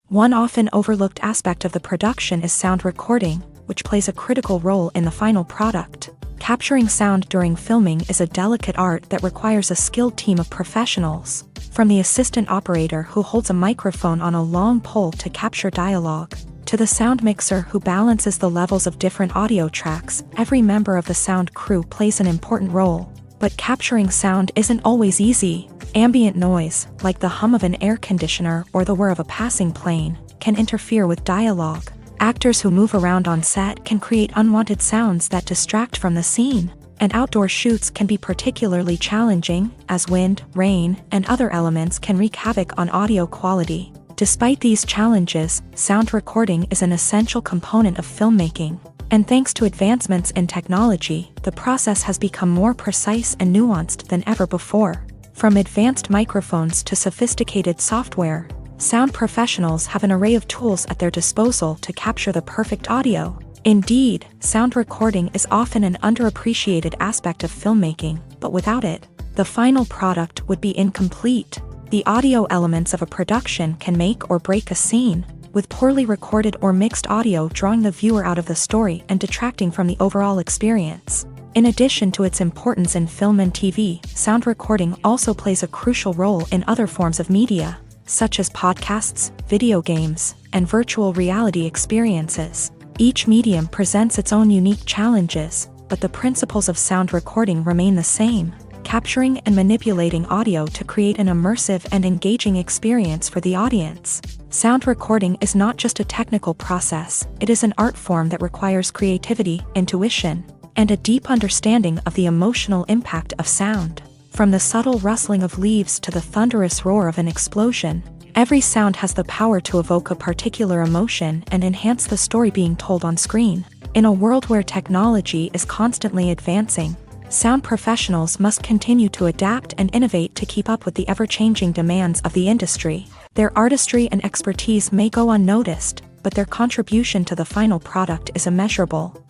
One often overlooked aspect of the production is sound recording, which plays a critical role in the final product. Capturing sound during filming is a delicate art that requires a skilled team of professionals. From the assistant operator who holds a microphone on a long pole to capture dialogue, to the sound mixer who balances the levels of different audio tracks, every member of the sound crew plays an important role. But capturing sound isn't always easy. Ambient noise, like the hum of an air conditioner or the whir of a passing plane, can interfere with dialogue. Actors who move around on set can create unwanted sounds that distract from the scene. And outdoor shoots can be particularly challenging, as wind, rain, and other elements can wreak havoc on audio quality. Despite these challenges, sound recording is an essential component of filmmaking. And thanks to advancements in technology, the process has become more precise and nuanced than ever before. From advanced microphones to sophisticated software, sound professionals have an array of tools at their disposal to capture the perfect audio. Indeed, sound recording is often an underappreciated aspect of filmmaking, but without it, the final product would be incomplete. The audio elements of a production can make or break a scene, with poorly recorded or mixed audio drawing the viewer out of the story and detracting from the overall experience. In addition to its importance in film and TV, sound recording also plays a crucial role in other forms of media, such as podcasts, video games, and virtual reality experiences. Each medium presents its own unique challenges, but the principles of sound recording remain the same: capturing and manipulating audio to create an immersive and engaging experience for the audience. Sound recording is not just a technical process, it is an art form that requires creativity, intuition, and a deep understanding of the emotional impact of sound. From the subtle rustling of leaves to the thunderous roar of an explosion, every sound has the power to evoke a particular emotion and enhance the story being told on screen. In a world where technology is constantly advancing, sound professionals must continue to adapt and innovate to keep up with the ever-changing demands of the industry. Their artistry and expertise may go unnoticed, but their contribution to the final product is immeasurable.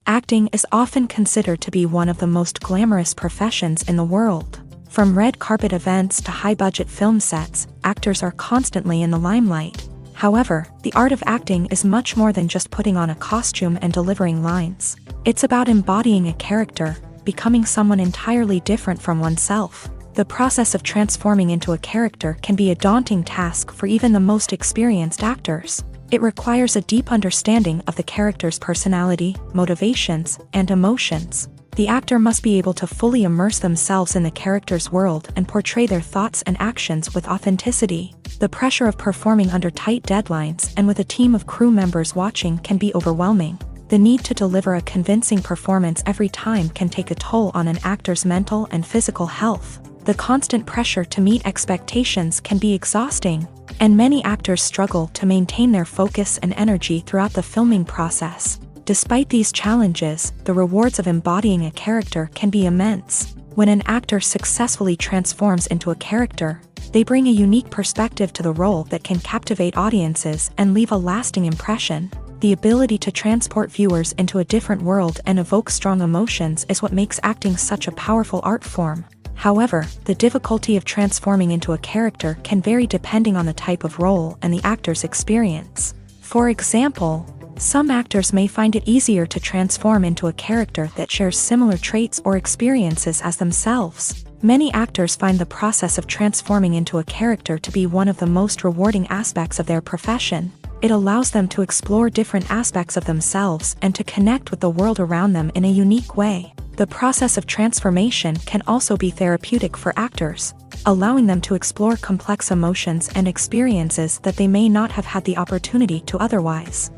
Acting is often considered to be one of the most glamorous professions in the world. From red carpet events to high-budget film sets, actors are constantly in the limelight. However, the art of acting is much more than just putting on a costume and delivering lines. It's about embodying a character, becoming someone entirely different from oneself. The process of transforming into a character can be a daunting task for even the most experienced actors. It requires a deep understanding of the character's personality, motivations, and emotions. The actor must be able to fully immerse themselves in the character's world and portray their thoughts and actions with authenticity. The pressure of performing under tight deadlines and with a team of crew members watching can be overwhelming. The need to deliver a convincing performance every time can take a toll on an actor's mental and physical health. The constant pressure to meet expectations can be exhausting. And many actors struggle to maintain their focus and energy throughout the filming process. Despite these challenges, the rewards of embodying a character can be immense. When an actor successfully transforms into a character, they bring a unique perspective to the role that can captivate audiences and leave a lasting impression. The ability to transport viewers into a different world and evoke strong emotions is what makes acting such a powerful art form. However, the difficulty of transforming into a character can vary depending on the type of role and the actor's experience. For example, some actors may find it easier to transform into a character that shares similar traits or experiences as themselves. Many actors find the process of transforming into a character to be one of the most rewarding aspects of their profession. It allows them to explore different aspects of themselves and to connect with the world around them in a unique way. The process of transformation can also be therapeutic for actors, allowing them to explore complex emotions and experiences that they may not have had the opportunity to otherwise.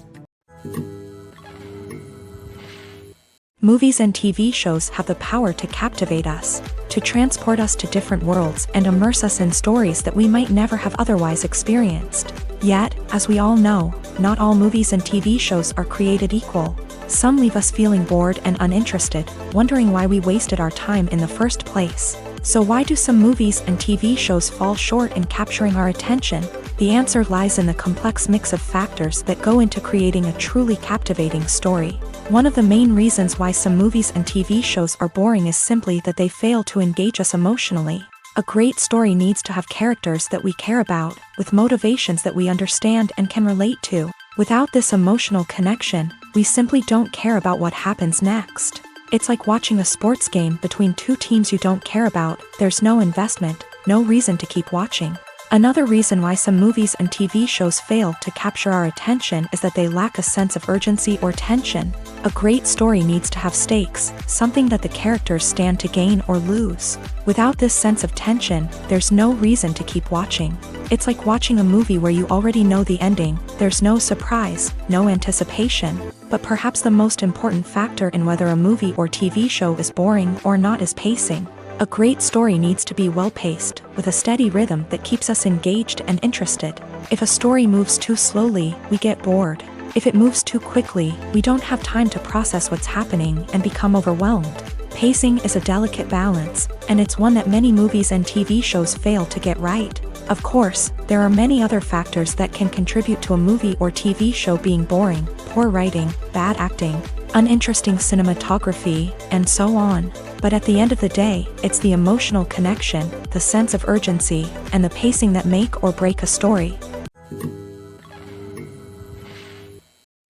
Movies and TV shows have the power to captivate us, to transport us to different worlds and immerse us in stories that we might never have otherwise experienced. Yet, as we all know, not all movies and TV shows are created equal. Some leave us feeling bored and uninterested, wondering why we wasted our time in the first place. So why do some movies and TV shows fall short in capturing our attention? The answer lies in the complex mix of factors that go into creating a truly captivating story. One of the main reasons why some movies and TV shows are boring is simply that they fail to engage us emotionally. A great story needs to have characters that we care about, with motivations that we understand and can relate to. Without this emotional connection, we simply don't care about what happens next. It's like watching a sports game between two teams you don't care about. There's no investment, no reason to keep watching. Another reason why some movies and TV shows fail to capture our attention is that they lack a sense of urgency or tension. A great story needs to have stakes, something that the characters stand to gain or lose. Without this sense of tension, there's no reason to keep watching. It's like watching a movie where you already know the ending. There's no surprise, no anticipation. But perhaps the most important factor in whether a movie or TV show is boring or not is pacing. A great story needs to be well-paced, with a steady rhythm that keeps us engaged and interested. If a story moves too slowly, we get bored. If it moves too quickly, we don't have time to process what's happening and become overwhelmed. Pacing is a delicate balance, and it's one that many movies and TV shows fail to get right. Of course, there are many other factors that can contribute to a movie or TV show being boring: poor writing, bad acting, uninteresting cinematography, and so on. But at the end of the day, it's the emotional connection, the sense of urgency, and the pacing that make or break a story.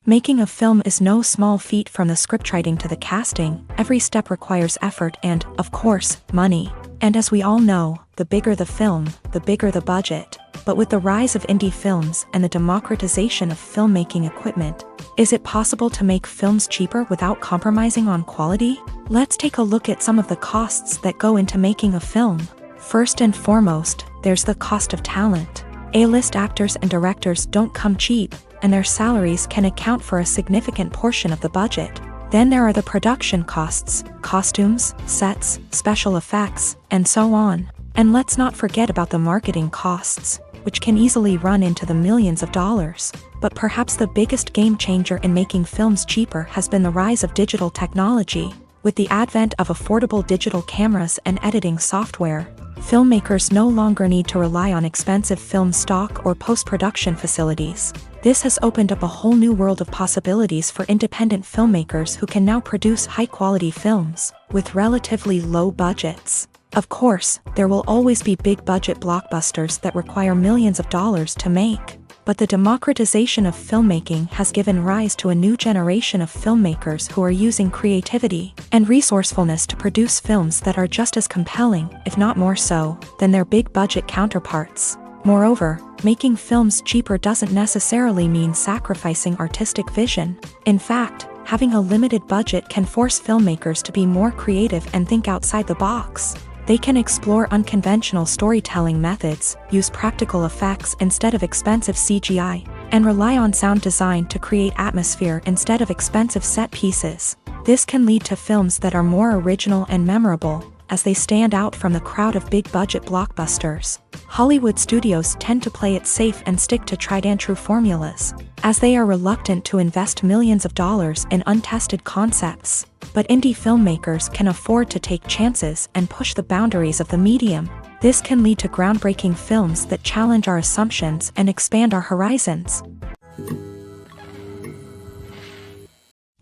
Making a film is no small feat. From the scriptwriting to the casting, every step requires effort and, of course, money. And as we all know, the bigger the film, the bigger the budget. But with the rise of indie films and the democratization of filmmaking equipment, is it possible to make films cheaper without compromising on quality? Let's take a look at some of the costs that go into making a film. First and foremost, there's the cost of talent. A-list actors and directors don't come cheap, and their salaries can account for a significant portion of the budget. Then there are the production costs, costumes, sets, special effects, and so on. And let's not forget about the marketing costs, which can easily run into the millions of dollars. But perhaps the biggest game changer in making films cheaper has been the rise of digital technology. With the advent of affordable digital cameras and editing software, filmmakers no longer need to rely on expensive film stock or post-production facilities. This has opened up a whole new world of possibilities for independent filmmakers who can now produce high-quality films with relatively low budgets. Of course, there will always be big-budget blockbusters that require millions of dollars to make. But the democratization of filmmaking has given rise to a new generation of filmmakers who are using creativity and resourcefulness to produce films that are just as compelling, if not more so, than their big-budget counterparts. Moreover, making films cheaper doesn't necessarily mean sacrificing artistic vision. In fact, having a limited budget can force filmmakers to be more creative and think outside the box. They can explore unconventional storytelling methods, use practical effects instead of expensive CGI, and rely on sound design to create atmosphere instead of expensive set pieces. This can lead to films that are more original and memorable, as they stand out from the crowd of big-budget blockbusters. Hollywood studios tend to play it safe and stick to tried-and-true formulas, as they are reluctant to invest millions of dollars in untested concepts. But indie filmmakers can afford to take chances and push the boundaries of the medium. This can lead to groundbreaking films that challenge our assumptions and expand our horizons.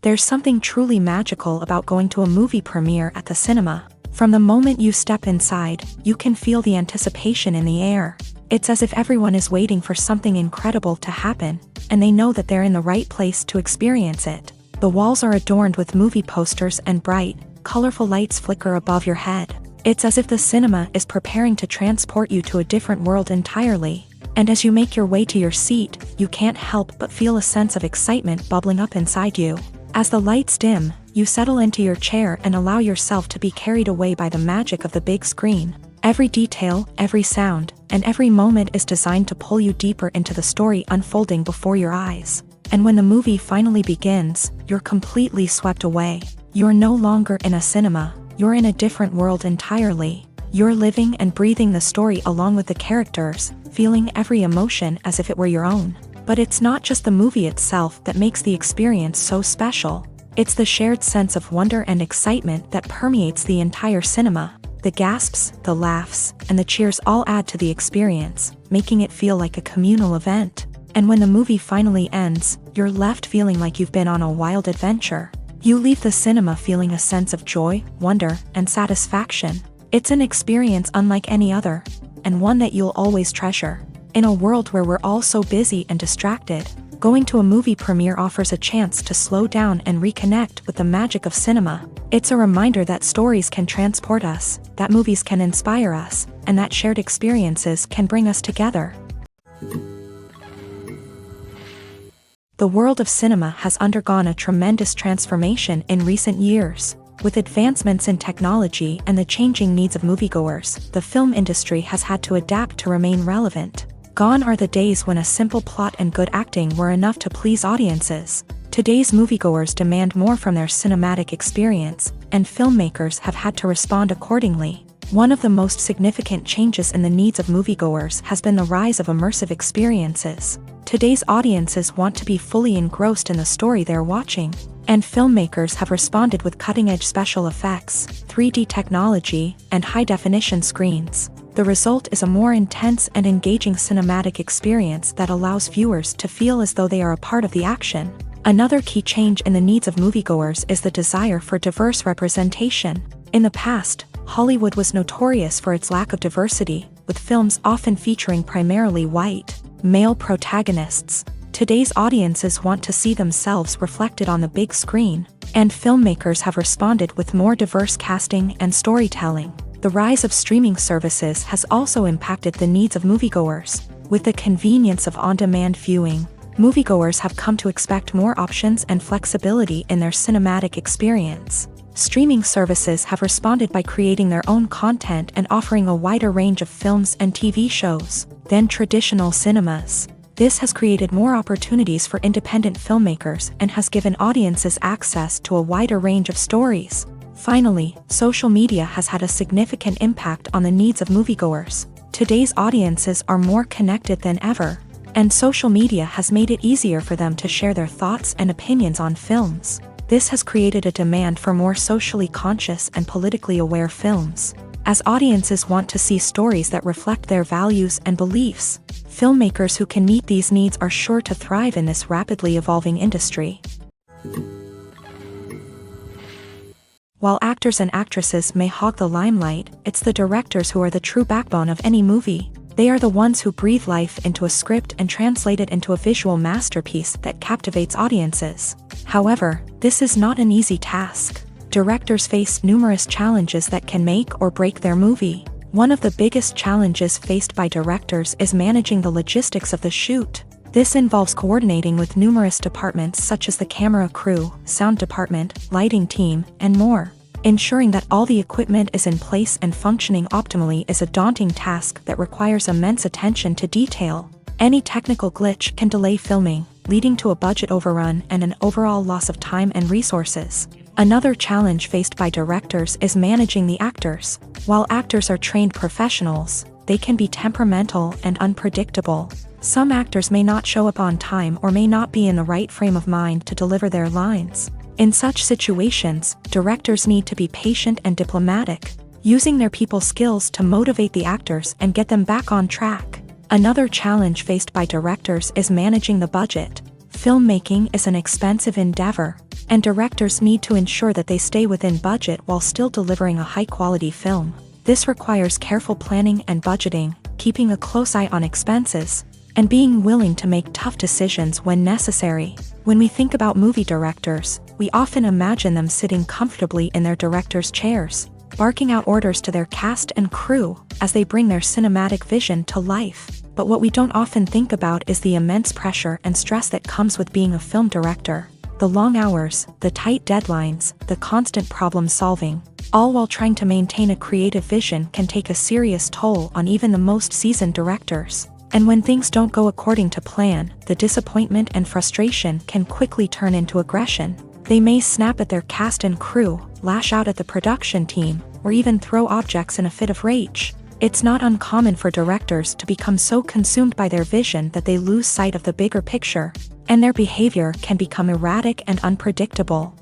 There's something truly magical about going to a movie premiere at the cinema. From the moment you step inside, you can feel the anticipation in the air. It's as if everyone is waiting for something incredible to happen, and they know that they're in the right place to experience it. The walls are adorned with movie posters and bright, colorful lights flicker above your head. It's as if the cinema is preparing to transport you to a different world entirely. And as you make your way to your seat, you can't help but feel a sense of excitement bubbling up inside you. As the lights dim, you settle into your chair and allow yourself to be carried away by the magic of the big screen. Every detail, every sound, and every moment is designed to pull you deeper into the story unfolding before your eyes. And when the movie finally begins, you're completely swept away. You're no longer in a cinema, you're in a different world entirely. You're living and breathing the story along with the characters, feeling every emotion as if it were your own. But it's not just the movie itself that makes the experience so special. It's the shared sense of wonder and excitement that permeates the entire cinema. The gasps, the laughs, and the cheers all add to the experience, making it feel like a communal event. And when the movie finally ends, you're left feeling like you've been on a wild adventure. You leave the cinema feeling a sense of joy, wonder, and satisfaction. It's an experience unlike any other, and one that you'll always treasure. In a world where we're all so busy and distracted, going to a movie premiere offers a chance to slow down and reconnect with the magic of cinema. It's a reminder that stories can transport us, that movies can inspire us, and that shared experiences can bring us together. The world of cinema has undergone a tremendous transformation in recent years. With advancements in technology and the changing needs of moviegoers, the film industry has had to adapt to remain relevant. Gone are the days when a simple plot and good acting were enough to please audiences. Today's moviegoers demand more from their cinematic experience, and filmmakers have had to respond accordingly. One of the most significant changes in the needs of moviegoers has been the rise of immersive experiences. Today's audiences want to be fully engrossed in the story they're watching, and filmmakers have responded with cutting-edge special effects, 3D technology, and high-definition screens. The result is a more intense and engaging cinematic experience that allows viewers to feel as though they are a part of the action. Another key change in the needs of moviegoers is the desire for diverse representation. In the past, Hollywood was notorious for its lack of diversity, with films often featuring primarily white, male protagonists. Today's audiences want to see themselves reflected on the big screen, and filmmakers have responded with more diverse casting and storytelling. The rise of streaming services has also impacted the needs of moviegoers. With the convenience of on-demand viewing, moviegoers have come to expect more options and flexibility in their cinematic experience. Streaming services have responded by creating their own content and offering a wider range of films and TV shows than traditional cinemas. This has created more opportunities for independent filmmakers and has given audiences access to a wider range of stories. Finally, social media has had a significant impact on the needs of moviegoers. Today's audiences are more connected than ever, and social media has made it easier for them to share their thoughts and opinions on films. This has created a demand for more socially conscious and politically aware films. As audiences want to see stories that reflect their values and beliefs, filmmakers who can meet these needs are sure to thrive in this rapidly evolving industry. While actors and actresses may hog the limelight, it's the directors who are the true backbone of any movie. They are the ones who breathe life into a script and translate it into a visual masterpiece that captivates audiences. However, this is not an easy task. Directors face numerous challenges that can make or break their movie. One of the biggest challenges faced by directors is managing the logistics of the shoot. This involves coordinating with numerous departments such as the camera crew, sound department, lighting team, and more. Ensuring that all the equipment is in place and functioning optimally is a daunting task that requires immense attention to detail. Any technical glitch can delay filming, leading to a budget overrun and an overall loss of time and resources. Another challenge faced by directors is managing the actors. While actors are trained professionals, they can be temperamental and unpredictable. Some actors may not show up on time or may not be in the right frame of mind to deliver their lines. In such situations, directors need to be patient and diplomatic, using their people skills to motivate the actors and get them back on track. Another challenge faced by directors is managing the budget. Filmmaking is an expensive endeavor, and directors need to ensure that they stay within budget while still delivering a high-quality film. This requires careful planning and budgeting, keeping a close eye on expenses, and being willing to make tough decisions when necessary. When we think about movie directors, we often imagine them sitting comfortably in their director's chairs, barking out orders to their cast and crew as they bring their cinematic vision to life. But what we don't often think about is the immense pressure and stress that comes with being a film director. The long hours, the tight deadlines, the constant problem solving, all while trying to maintain a creative vision can take a serious toll on even the most seasoned directors. And when things don't go according to plan, the disappointment and frustration can quickly turn into aggression. They may snap at their cast and crew, lash out at the production team, or even throw objects in a fit of rage. It's not uncommon for directors to become so consumed by their vision that they lose sight of the bigger picture, and their behavior can become erratic and unpredictable.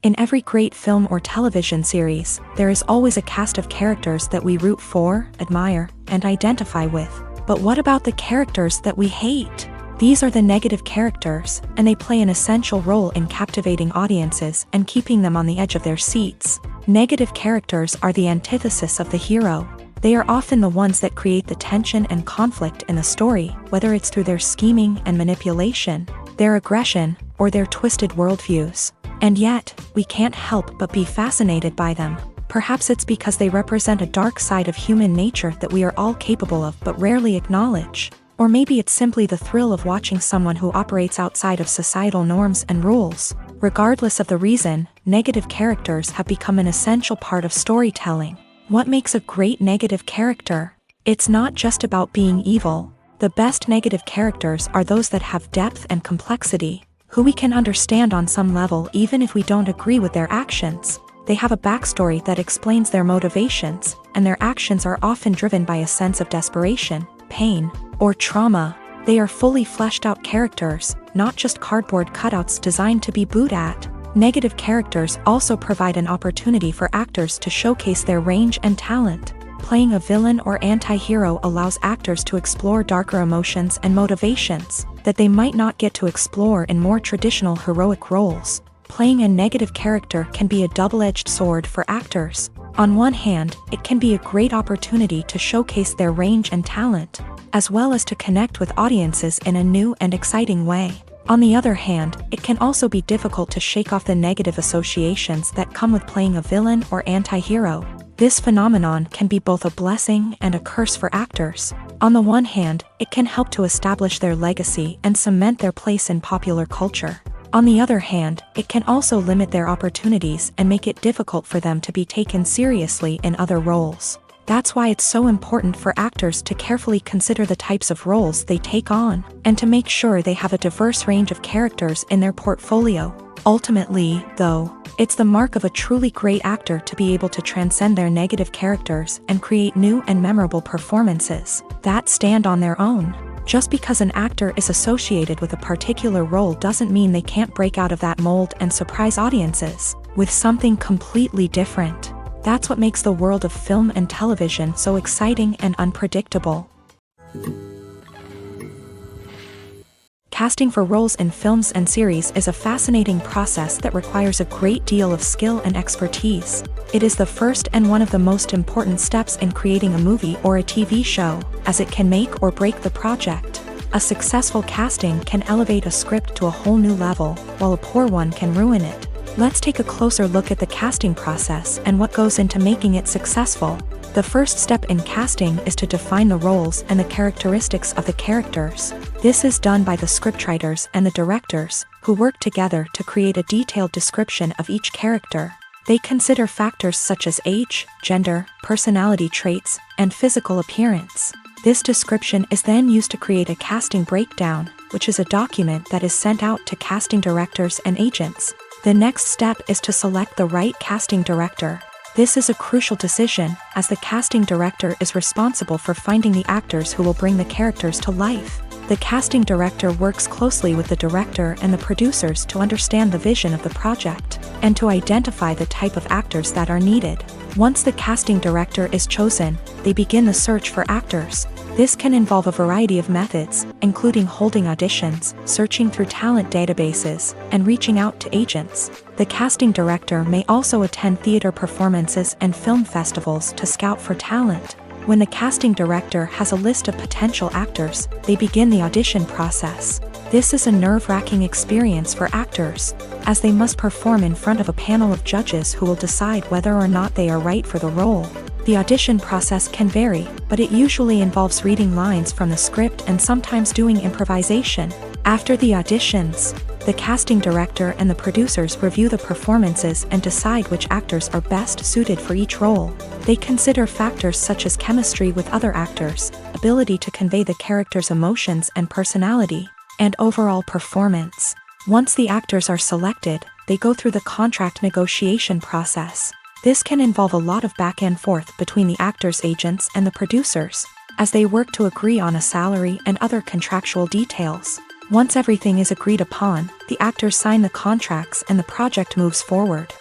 In every great film or television series, there is always a cast of characters that we root for, admire, and identify with. But what about the characters that we hate? These are the negative characters, and they play an essential role in captivating audiences and keeping them on the edge of their seats. Negative characters are the antithesis of the hero. They are often the ones that create the tension and conflict in the story, whether it's through their scheming and manipulation, their aggression, or their twisted worldviews. And yet, we can't help but be fascinated by them. Perhaps it's because they represent a dark side of human nature that we are all capable of but rarely acknowledge. Or maybe it's simply the thrill of watching someone who operates outside of societal norms and rules. Regardless of the reason, negative characters have become an essential part of storytelling. What makes a great negative character? It's not just about being evil. The best negative characters are those that have depth and complexity, who we can understand on some level even if we don't agree with their actions. They have a backstory that explains their motivations, and their actions are often driven by a sense of desperation, pain, or trauma. They are fully fleshed out characters, not just cardboard cutouts designed to be booed at. Negative characters also provide an opportunity for actors to showcase their range and talent. Playing a villain or anti-hero allows actors to explore darker emotions and motivations that they might not get to explore in more traditional heroic roles. Playing a negative character can be a double-edged sword for actors. On one hand, it can be a great opportunity to showcase their range and talent, as well as to connect with audiences in a new and exciting way. On the other hand, it can also be difficult to shake off the negative associations that come with playing a villain or anti-hero. This phenomenon can be both a blessing and a curse for actors. On the one hand, it can help to establish their legacy and cement their place in popular culture. On the other hand, it can also limit their opportunities and make it difficult for them to be taken seriously in other roles. That's why it's so important for actors to carefully consider the types of roles they take on, and to make sure they have a diverse range of characters in their portfolio. Ultimately, though, it's the mark of a truly great actor to be able to transcend their negative characters and create new and memorable performances that stand on their own. Just because an actor is associated with a particular role doesn't mean they can't break out of that mold and surprise audiences with something completely different. That's what makes the world of film and television so exciting and unpredictable. Casting for roles in films and series is a fascinating process that requires a great deal of skill and expertise. It is the first and one of the most important steps in creating a movie or a TV show, as it can make or break the project. A successful casting can elevate a script to a whole new level, while a poor one can ruin it. Let's take a closer look at the casting process and what goes into making it successful. The first step in casting is to define the roles and the characteristics of the characters. This is done by the scriptwriters and the directors, who work together to create a detailed description of each character. They consider factors such as age, gender, personality traits, and physical appearance. This description is then used to create a casting breakdown, which is a document that is sent out to casting directors and agents. The next step is to select the right casting director. This is a crucial decision, as the casting director is responsible for finding the actors who will bring the characters to life. The casting director works closely with the director and the producers to understand the vision of the project, and to identify the type of actors that are needed. Once the casting director is chosen, they begin the search for actors. This can involve a variety of methods, including holding auditions, searching through talent databases, and reaching out to agents. The casting director may also attend theater performances and film festivals to scout for talent. When the casting director has a list of potential actors, they begin the audition process. This is a nerve-wracking experience for actors, as they must perform in front of a panel of judges who will decide whether or not they are right for the role. The audition process can vary, but it usually involves reading lines from the script and sometimes doing improvisation. After the auditions, the casting director and the producers review the performances and decide which actors are best suited for each role. They consider factors such as chemistry with other actors, ability to convey the character's emotions and personality, and overall performance. Once the actors are selected, they go through the contract negotiation process. This can involve a lot of back and forth between the actors' agents and the producers, as they work to agree on a salary and other contractual details. Once everything is agreed upon, the actors sign the contracts and the project moves forward.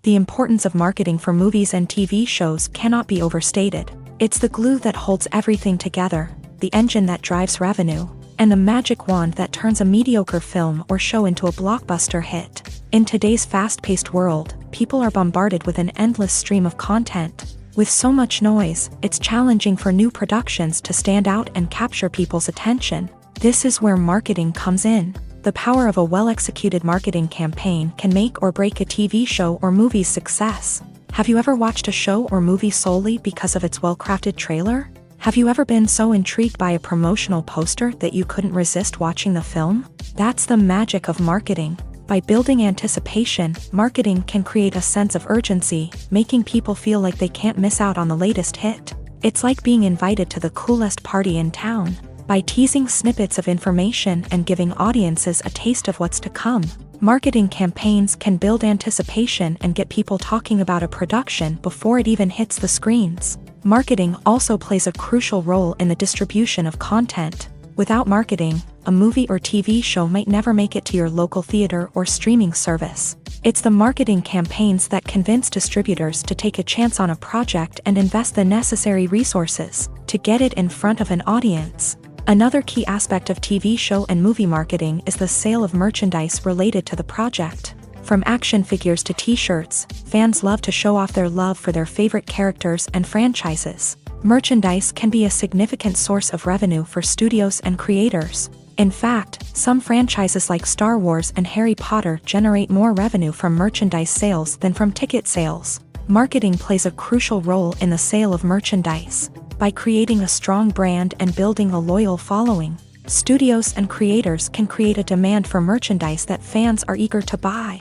The importance of marketing for movies and TV shows cannot be overstated. It's the glue that holds everything together, the engine that drives revenue, and the magic wand that turns a mediocre film or show into a blockbuster hit. In today's fast-paced world, people are bombarded with an endless stream of content. With so much noise, it's challenging for new productions to stand out and capture people's attention. This is where marketing comes in. The power of a well-executed marketing campaign can make or break a TV show or movie's success. Have you ever watched a show or movie solely because of its well-crafted trailer? Have you ever been so intrigued by a promotional poster that you couldn't resist watching the film? That's the magic of marketing. By building anticipation, marketing can create a sense of urgency, making people feel like they can't miss out on the latest hit. It's like being invited to the coolest party in town. By teasing snippets of information and giving audiences a taste of what's to come, marketing campaigns can build anticipation and get people talking about a production before it even hits the screens. Marketing also plays a crucial role in the distribution of content. Without marketing, a movie or TV show might never make it to your local theater or streaming service. It's the marketing campaigns that convince distributors to take a chance on a project and invest the necessary resources to get it in front of an audience. Another key aspect of TV show and movie marketing is the sale of merchandise related to the project. From action figures to t-shirts, fans love to show off their love for their favorite characters and franchises. Merchandise can be a significant source of revenue for studios and creators. In fact, some franchises like Star Wars and Harry Potter generate more revenue from merchandise sales than from ticket sales. Marketing plays a crucial role in the sale of merchandise. By creating a strong brand and building a loyal following, studios and creators can create a demand for merchandise that fans are eager to buy.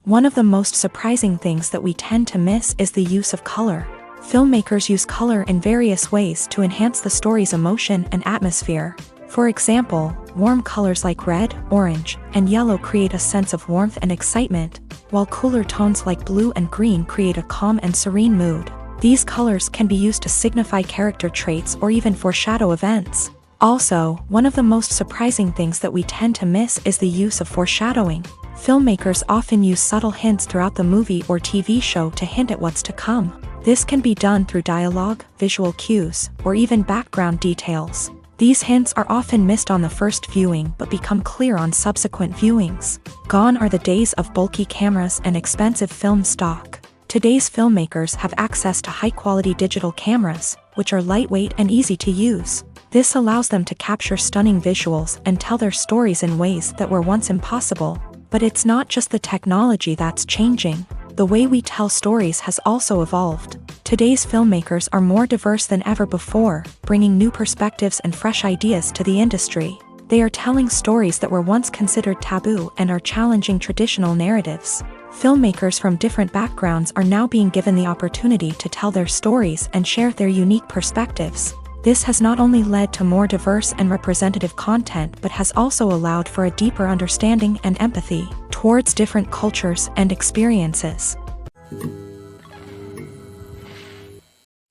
One of the most surprising things that we tend to miss is the use of color. Filmmakers use color in various ways to enhance the story's emotion and atmosphere. For example, warm colors like red, orange, and yellow create a sense of warmth and excitement, while cooler tones like blue and green create a calm and serene mood. These colors can be used to signify character traits or even foreshadow events. Also, one of the most surprising things that we tend to miss is the use of foreshadowing. Filmmakers often use subtle hints throughout the movie or TV show to hint at what's to come. This can be done through dialogue, visual cues, or even background details. These hints are often missed on the first viewing but become clear on subsequent viewings. Gone are the days of bulky cameras and expensive film stock. Today's filmmakers have access to high-quality digital cameras, which are lightweight and easy to use. This allows them to capture stunning visuals and tell their stories in ways that were once impossible. But it's not just the technology that's changing. The way we tell stories has also evolved. Today's filmmakers are more diverse than ever before, bringing new perspectives and fresh ideas to the industry. They are telling stories that were once considered taboo and are challenging traditional narratives. Filmmakers from different backgrounds are now being given the opportunity to tell their stories and share their unique perspectives. This has not only led to more diverse and representative content but has also allowed for a deeper understanding and empathy towards different cultures and experiences.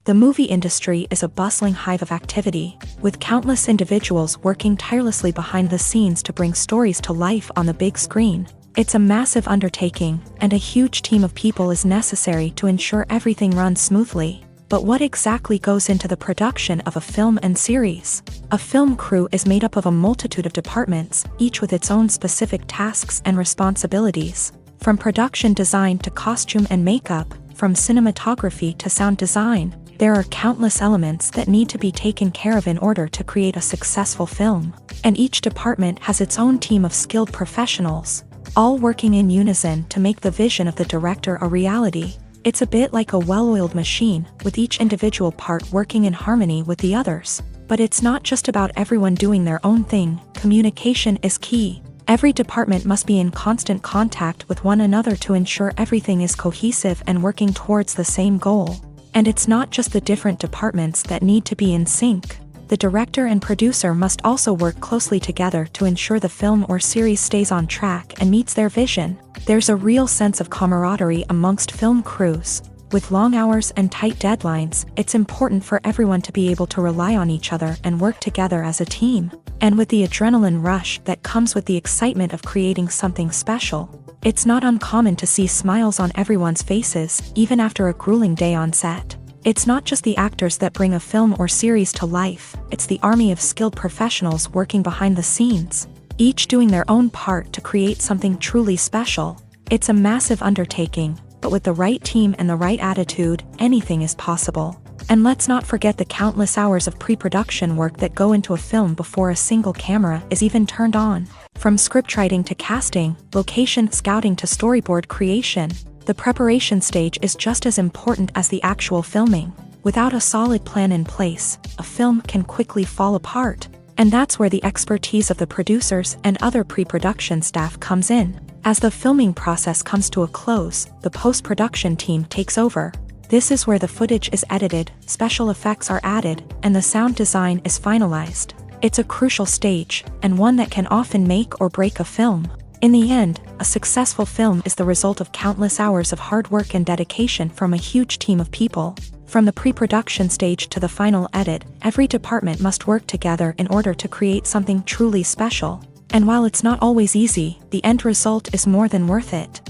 The movie industry is a bustling hive of activity, with countless individuals working tirelessly behind the scenes to bring stories to life on the big screen. It's a massive undertaking, and a huge team of people is necessary to ensure everything runs smoothly. But what exactly goes into the production of a film and series? A film crew is made up of a multitude of departments, each with its own specific tasks and responsibilities. From production design to costume and makeup, from cinematography to sound design, there are countless elements that need to be taken care of in order to create a successful film. And each department has its own team of skilled professionals, all working in unison to make the vision of the director a reality. It's a bit like a well-oiled machine, with each individual part working in harmony with the others. But it's not just about everyone doing their own thing. Communication is key. Every department must be in constant contact with one another to ensure everything is cohesive and working towards the same goal. And it's not just the different departments that need to be in sync. The director and producer must also work closely together to ensure the film or series stays on track and meets their vision. There's a real sense of camaraderie amongst film crews. With long hours and tight deadlines, it's important for everyone to be able to rely on each other and work together as a team. And with the adrenaline rush that comes with the excitement of creating something special, it's not uncommon to see smiles on everyone's faces, even after a grueling day on set. It's not just the actors that bring a film or series to life, it's the army of skilled professionals working behind the scenes, each doing their own part to create something truly special. It's a massive undertaking, but with the right team and the right attitude, anything is possible. And let's not forget the countless hours of pre-production work that go into a film before a single camera is even turned on. From scriptwriting to casting, location scouting to storyboard creation, the preparation stage is just as important as the actual filming. Without a solid plan in place, a film can quickly fall apart. And that's where the expertise of the producers and other pre-production staff comes in. As the filming process comes to a close, the post-production team takes over. This is where the footage is edited, special effects are added, and the sound design is finalized. It's a crucial stage, and one that can often make or break a film. In the end, a successful film is the result of countless hours of hard work and dedication from a huge team of people. From the pre-production stage to the final edit, every department must work together in order to create something truly special. And while it's not always easy, the end result is more than worth it.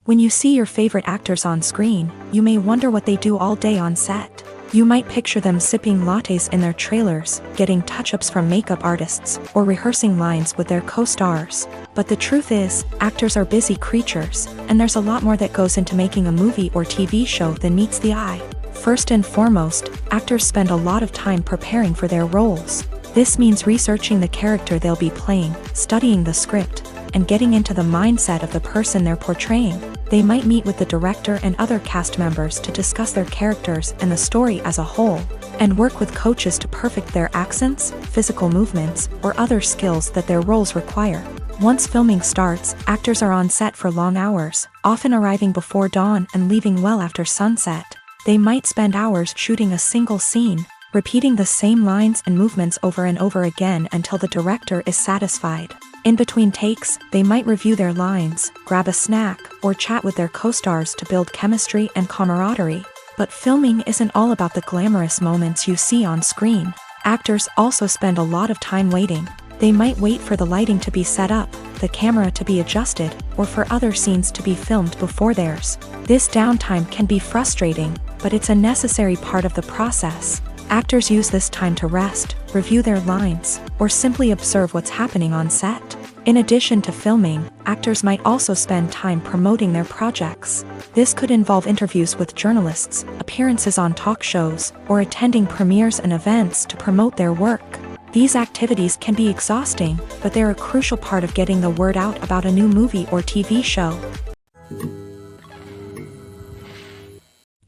When you see your favorite actors on screen, you may wonder what they do all day on set. You might picture them sipping lattes in their trailers, getting touch-ups from makeup artists, or rehearsing lines with their co-stars. But the truth is, actors are busy creatures, and there's a lot more that goes into making a movie or TV show than meets the eye. First and foremost, actors spend a lot of time preparing for their roles. This means researching the character they'll be playing, studying the script, and getting into the mindset of the person they're portraying. They might meet with the director and other cast members to discuss their characters and the story as a whole, and work with coaches to perfect their accents, physical movements, or other skills that their roles require. Once filming starts, actors are on set for long hours, often arriving before dawn and leaving well after sunset. They might spend hours shooting a single scene, repeating the same lines and movements over and over again until the director is satisfied. In between takes, they might review their lines, grab a snack, or chat with their co-stars to build chemistry and camaraderie. But filming isn't all about the glamorous moments you see on screen. Actors also spend a lot of time waiting. They might wait for the lighting to be set up, the camera to be adjusted, or for other scenes to be filmed before theirs. This downtime can be frustrating, but it's a necessary part of the process. Actors use this time to rest, review their lines, or simply observe what's happening on set. In addition to filming, actors might also spend time promoting their projects. This could involve interviews with journalists, appearances on talk shows, or attending premieres and events to promote their work. These activities can be exhausting, but they're a crucial part of getting the word out about a new movie or TV show.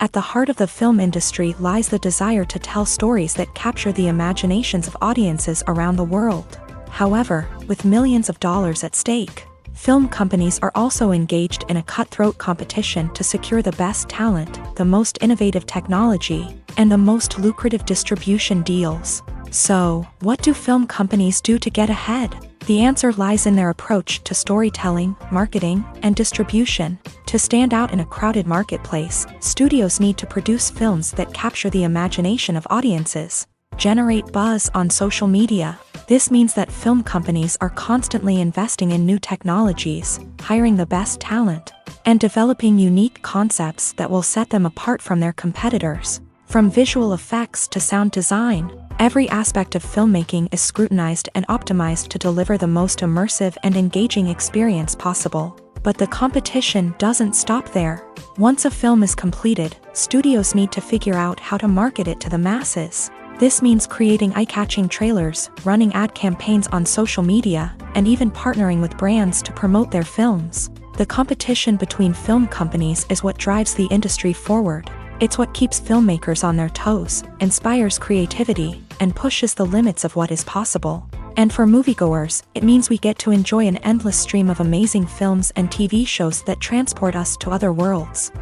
At the heart of the film industry lies the desire to tell stories that capture the imaginations of audiences around the world. However, with millions of dollars at stake, Film companies are also engaged in a cutthroat competition to secure the best talent, the most innovative technology, and the most lucrative distribution deals. So, what do film companies do to get ahead? The answer lies in their approach to storytelling, marketing, and distribution. To stand out in a crowded marketplace, studios need to produce films that capture the imagination of audiences, generate buzz on social media. This means that film companies are constantly investing in new technologies, hiring the best talent, and developing unique concepts that will set them apart from their competitors. From visual effects to sound design, every aspect of filmmaking is scrutinized and optimized to deliver the most immersive and engaging experience possible. But the competition doesn't stop there. Once a film is completed, studios need to figure out how to market it to the masses. This means creating eye-catching trailers, running ad campaigns on social media, and even partnering with brands to promote their films. The competition between film companies is what drives the industry forward. It's what keeps filmmakers on their toes, inspires creativity, and pushes the limits of what is possible. And for moviegoers, it means we get to enjoy an endless stream of amazing films and TV shows that transport us to other worlds.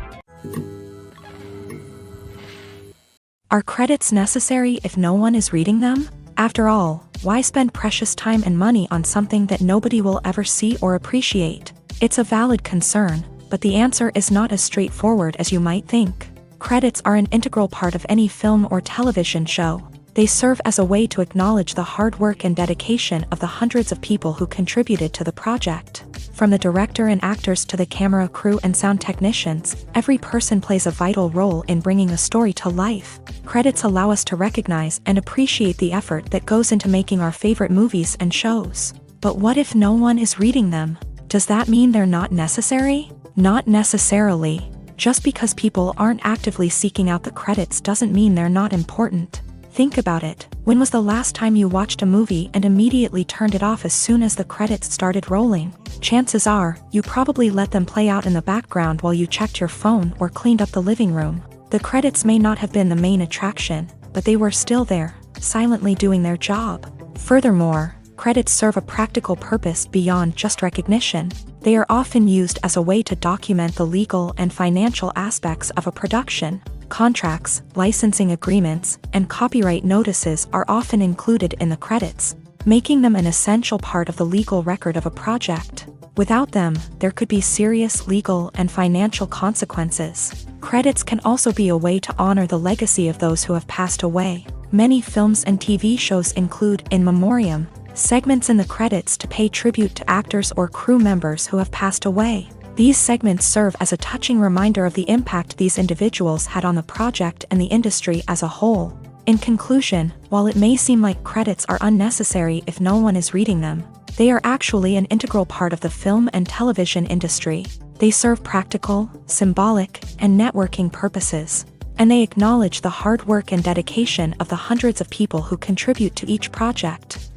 Are credits necessary if no one is reading them? After all, why spend precious time and money on something that nobody will ever see or appreciate? It's a valid concern, but the answer is not as straightforward as you might think. Credits are an integral part of any film or television show. They serve as a way to acknowledge the hard work and dedication of the hundreds of people who contributed to the project. From the director and actors to the camera crew and sound technicians, every person plays a vital role in bringing a story to life. Credits allow us to recognize and appreciate the effort that goes into making our favorite movies and shows. But what if no one is reading them? Does that mean they're not necessary? Not necessarily. Just because people aren't actively seeking out the credits doesn't mean they're not important. Think about it. When was the last time you watched a movie and immediately turned it off as soon as the credits started rolling? Chances are, you probably let them play out in the background while you checked your phone or cleaned up the living room. The credits may not have been the main attraction, but they were still there, silently doing their job. Furthermore, credits serve a practical purpose beyond just recognition. They are often used as a way to document the legal and financial aspects of a production. Contracts, licensing agreements, and copyright notices are often included in the credits, making them an essential part of the legal record of a project. Without them, there could be serious legal and financial consequences. Credits can also be a way to honor the legacy of those who have passed away. Many films and TV shows include in memoriam segments in the credits to pay tribute to actors or crew members who have passed away. These segments serve as a touching reminder of the impact these individuals had on the project and the industry as a whole. In conclusion, while it may seem like credits are unnecessary if no one is reading them, they are actually an integral part of the film and television industry. They serve practical, symbolic, and networking purposes, and they acknowledge the hard work and dedication of the hundreds of people who contribute to each project.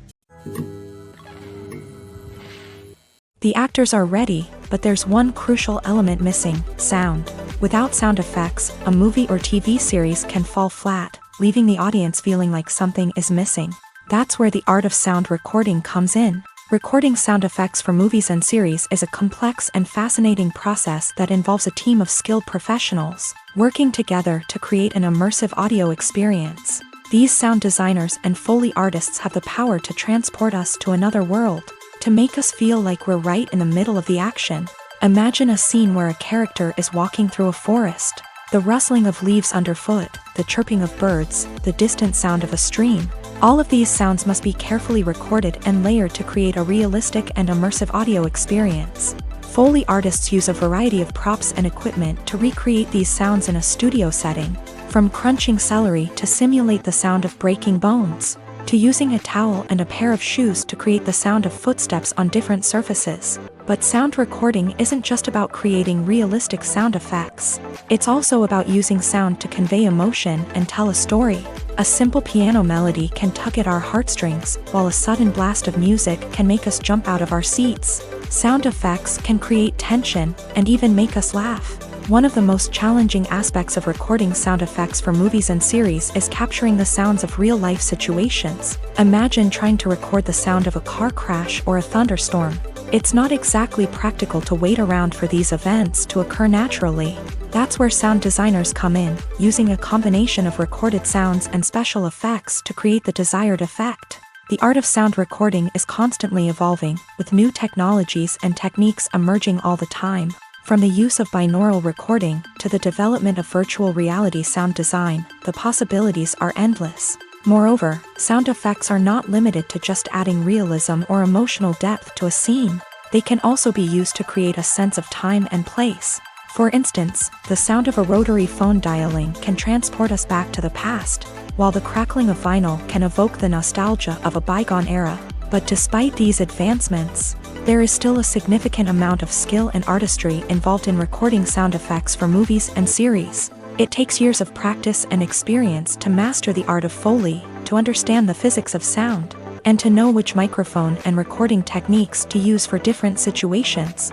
The actors are ready, but there's one crucial element missing: sound. Without sound effects, a movie or TV series can fall flat, leaving the audience feeling like something is missing. That's where the art of sound recording comes in. Recording sound effects for movies and series is a complex and fascinating process that involves a team of skilled professionals working together to create an immersive audio experience. These sound designers and Foley artists have the power to transport us to another world, to make us feel like we're right in the middle of the action. Imagine a scene where a character is walking through a forest. The rustling of leaves underfoot, the chirping of birds, the distant sound of a stream. All of these sounds must be carefully recorded and layered to create a realistic and immersive audio experience. Foley artists use a variety of props and equipment to recreate these sounds in a studio setting, from crunching celery to simulate the sound of breaking bones, to using a towel and a pair of shoes to create the sound of footsteps on different surfaces. But sound recording isn't just about creating realistic sound effects. It's also about using sound to convey emotion and tell a story. A simple piano melody can tug at our heartstrings, while a sudden blast of music can make us jump out of our seats. Sound effects can create tension and even make us laugh. One of the most challenging aspects of recording sound effects for movies and series is capturing the sounds of real-life situations. Imagine trying to record the sound of a car crash or a thunderstorm. It's not exactly practical to wait around for these events to occur naturally. That's where sound designers come in, using a combination of recorded sounds and special effects to create the desired effect. The art of sound recording is constantly evolving, with new technologies and techniques emerging all the time. From the use of binaural recording to the development of virtual reality sound design, the possibilities are endless. Moreover, sound effects are not limited to just adding realism or emotional depth to a scene. They can also be used to create a sense of time and place. For instance, the sound of a rotary phone dialing can transport us back to the past, while the crackling of vinyl can evoke the nostalgia of a bygone era. But despite these advancements, there is still a significant amount of skill and artistry involved in recording sound effects for movies and series. It takes years of practice and experience to master the art of Foley, to understand the physics of sound, and to know which microphone and recording techniques to use for different situations.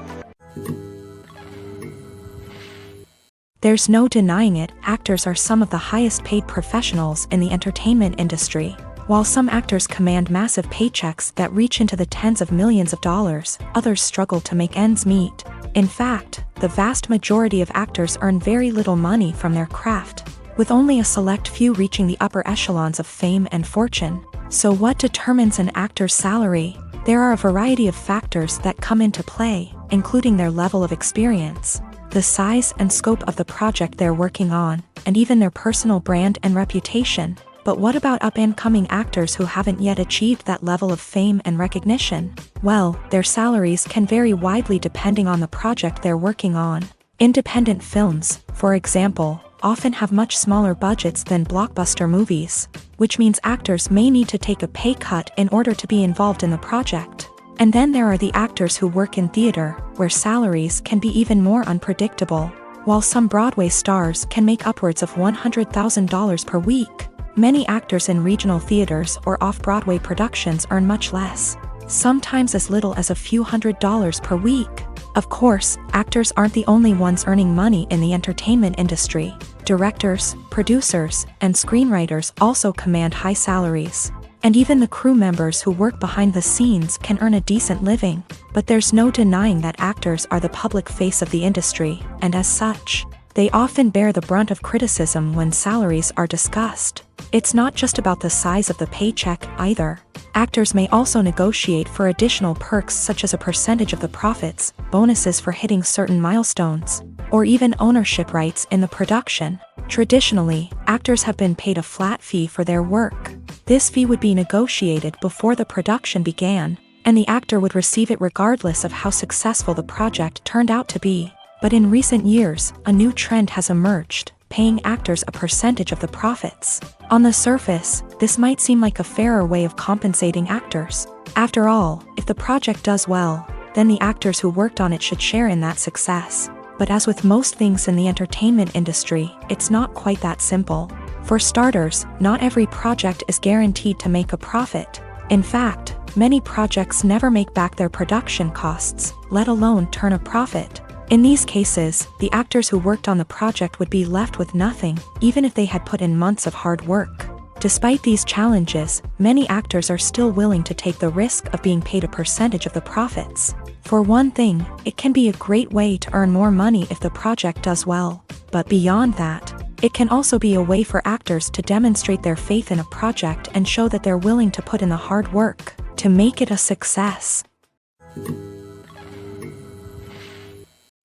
There's no denying it, actors are some of the highest paid professionals in the entertainment industry. While some actors command massive paychecks that reach into the tens of millions of dollars, others struggle to make ends meet. In fact, the vast majority of actors earn very little money from their craft, with only a select few reaching the upper echelons of fame and fortune. So what determines an actor's salary? There are a variety of factors that come into play, including their level of experience, the size and scope of the project they're working on, and even their personal brand and reputation. But what about up-and-coming actors who haven't yet achieved that level of fame and recognition? Well, their salaries can vary widely depending on the project they're working on. Independent films, for example, often have much smaller budgets than blockbuster movies, which means actors may need to take a pay cut in order to be involved in the project. And then there are the actors who work in theater, where salaries can be even more unpredictable. While some Broadway stars can make upwards of $100,000 per week, many actors in regional theaters or off-Broadway productions earn much less, sometimes as little as a few $100s per week. Of course, actors aren't the only ones earning money in the entertainment industry. Directors, producers, and screenwriters also command high salaries. And even the crew members who work behind the scenes can earn a decent living. But there's no denying that actors are the public face of the industry, and as such, they often bear the brunt of criticism when salaries are discussed. It's not just about the size of the paycheck, either. Actors may also negotiate for additional perks such as a percentage of the profits, bonuses for hitting certain milestones, or even ownership rights in the production. Traditionally, actors have been paid a flat fee for their work. This fee would be negotiated before the production began, and the actor would receive it regardless of how successful the project turned out to be. But in recent years, a new trend has emerged, paying actors a percentage of the profits. On the surface, this might seem like a fairer way of compensating actors. After all, if the project does well, then the actors who worked on it should share in that success. But as with most things in the entertainment industry, it's not quite that simple. For starters, not every project is guaranteed to make a profit. In fact, many projects never make back their production costs, let alone turn a profit. In these cases, the actors who worked on the project would be left with nothing, even if they had put in months of hard work. Despite these challenges, many actors are still willing to take the risk of being paid a percentage of the profits. For one thing, it can be a great way to earn more money if the project does well. But beyond that, it can also be a way for actors to demonstrate their faith in a project and show that they're willing to put in the hard work to make it a success.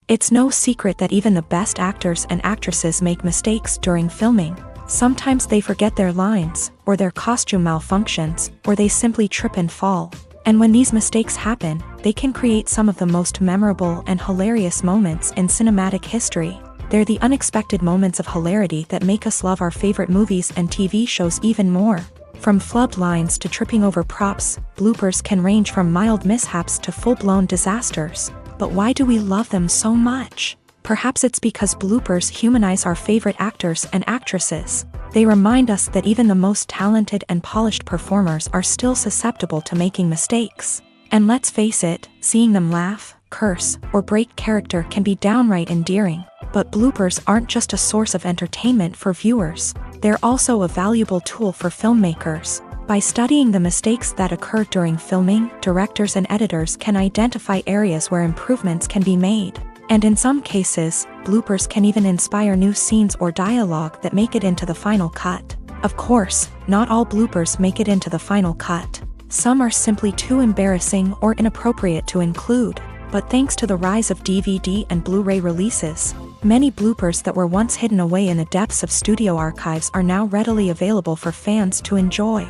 It's no secret that even the best actors and actresses make mistakes during filming. Sometimes they forget their lines, or their costume malfunctions, or they simply trip and fall. And when these mistakes happen, they can create some of the most memorable and hilarious moments in cinematic history. They're the unexpected moments of hilarity that make us love our favorite movies and TV shows even more. From flubbed lines to tripping over props, bloopers can range from mild mishaps to full-blown disasters. But why do we love them so much? Perhaps it's because bloopers humanize our favorite actors and actresses. They remind us that even the most talented and polished performers are still susceptible to making mistakes. And let's face it, seeing them laugh, curse, or break character can be downright endearing. But bloopers aren't just a source of entertainment for viewers. They're also a valuable tool for filmmakers. By studying the mistakes that occur during filming, directors and editors can identify areas where improvements can be made. And in some cases, bloopers can even inspire new scenes or dialogue that make it into the final cut. Of course, not all bloopers make it into the final cut. Some are simply too embarrassing or inappropriate to include. But thanks to the rise of DVD and Blu-ray releases, many bloopers that were once hidden away in the depths of studio archives are now readily available for fans to enjoy.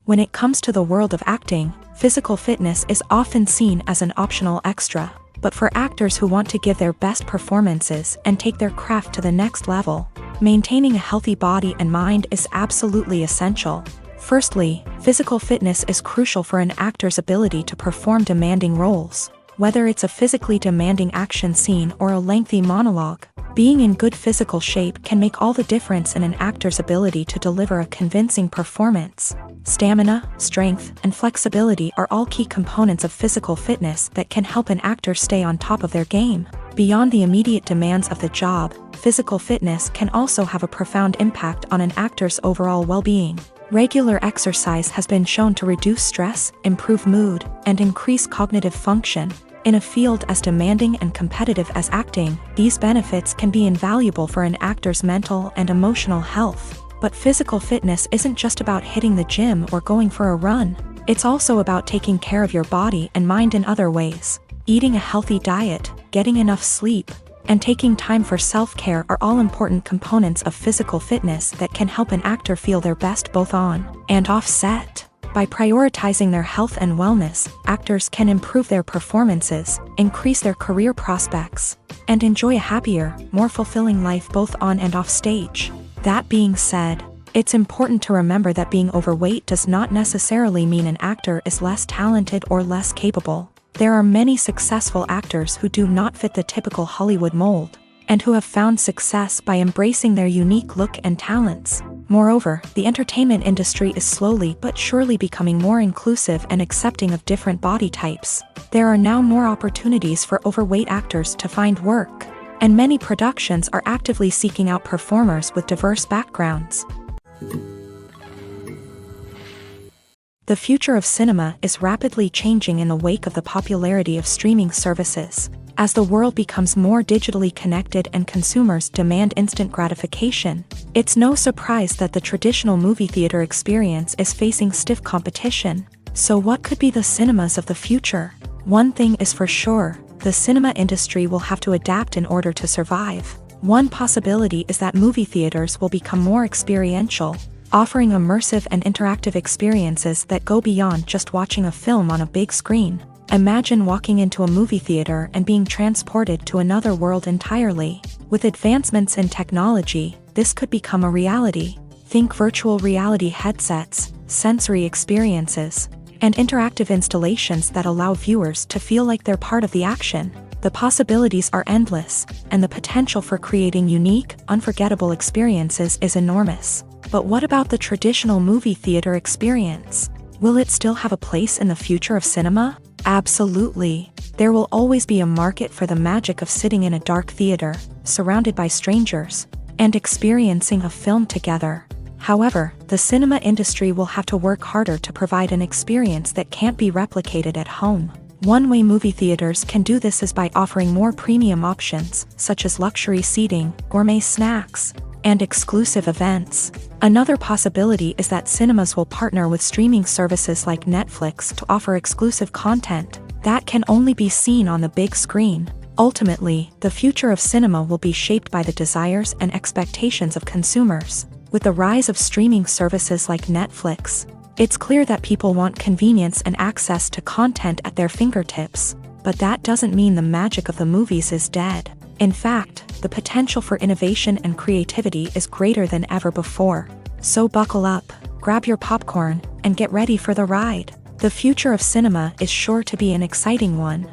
When it comes to the world of acting, physical fitness is often seen as an optional extra. But for actors who want to give their best performances and take their craft to the next level, maintaining a healthy body and mind is absolutely essential. Firstly, physical fitness is crucial for an actor's ability to perform demanding roles. Whether it's a physically demanding action scene or a lengthy monologue, being in good physical shape can make all the difference in an actor's ability to deliver a convincing performance. Stamina, strength, and flexibility are all key components of physical fitness that can help an actor stay on top of their game. Beyond the immediate demands of the job, physical fitness can also have a profound impact on an actor's overall well-being. Regular exercise has been shown to reduce stress, improve mood, and increase cognitive function. In a field as demanding and competitive as acting, these benefits can be invaluable for an actor's mental and emotional health. But physical fitness isn't just about hitting the gym or going for a run. It's also about taking care of your body and mind in other ways. Eating a healthy diet, getting enough sleep, and taking time for self-care are all important components of physical fitness that can help an actor feel their best both on and off set. By prioritizing their health and wellness, actors can improve their performances, increase their career prospects, and enjoy a happier, more fulfilling life both on and off stage. That being said, it's important to remember that being overweight does not necessarily mean an actor is less talented or less capable. There are many successful actors who do not fit the typical Hollywood mold, and who have found success by embracing their unique look and talents. Moreover, the entertainment industry is slowly but surely becoming more inclusive and accepting of different body types. There are now more opportunities for overweight actors to find work, and many productions are actively seeking out performers with diverse backgrounds. The future of cinema is rapidly changing in the wake of the popularity of streaming services. As the world becomes more digitally connected and consumers demand instant gratification, it's no surprise that the traditional movie theater experience is facing stiff competition. So what could be the cinemas of the future? One thing is for sure, the cinema industry will have to adapt in order to survive. One possibility is that movie theaters will become more experiential, offering immersive and interactive experiences that go beyond just watching a film on a big screen. Imagine walking into a movie theater and being transported to another world entirely. With advancements in technology, this could become a reality. Think virtual reality headsets, sensory experiences, and interactive installations that allow viewers to feel like they're part of the action. The possibilities are endless, and the potential for creating unique, unforgettable experiences is enormous. But what about the traditional movie theater experience? Will it still have a place in the future of cinema? Absolutely. There will always be a market for the magic of sitting in a dark theater, surrounded by strangers, and experiencing a film together. However, the cinema industry will have to work harder to provide an experience that can't be replicated at home. One way movie theaters can do this is by offering more premium options, such as luxury seating, gourmet snacks, and exclusive events. Another possibility is that cinemas will partner with streaming services like Netflix to offer exclusive content that can only be seen on the big screen. Ultimately, the future of cinema will be shaped by the desires and expectations of consumers. With the rise of streaming services like Netflix, it's clear that people want convenience and access to content at their fingertips. But that doesn't mean the magic of the movies is dead. In fact, the potential for innovation and creativity is greater than ever before. So buckle up, grab your popcorn, and get ready for the ride. The future of cinema is sure to be an exciting one.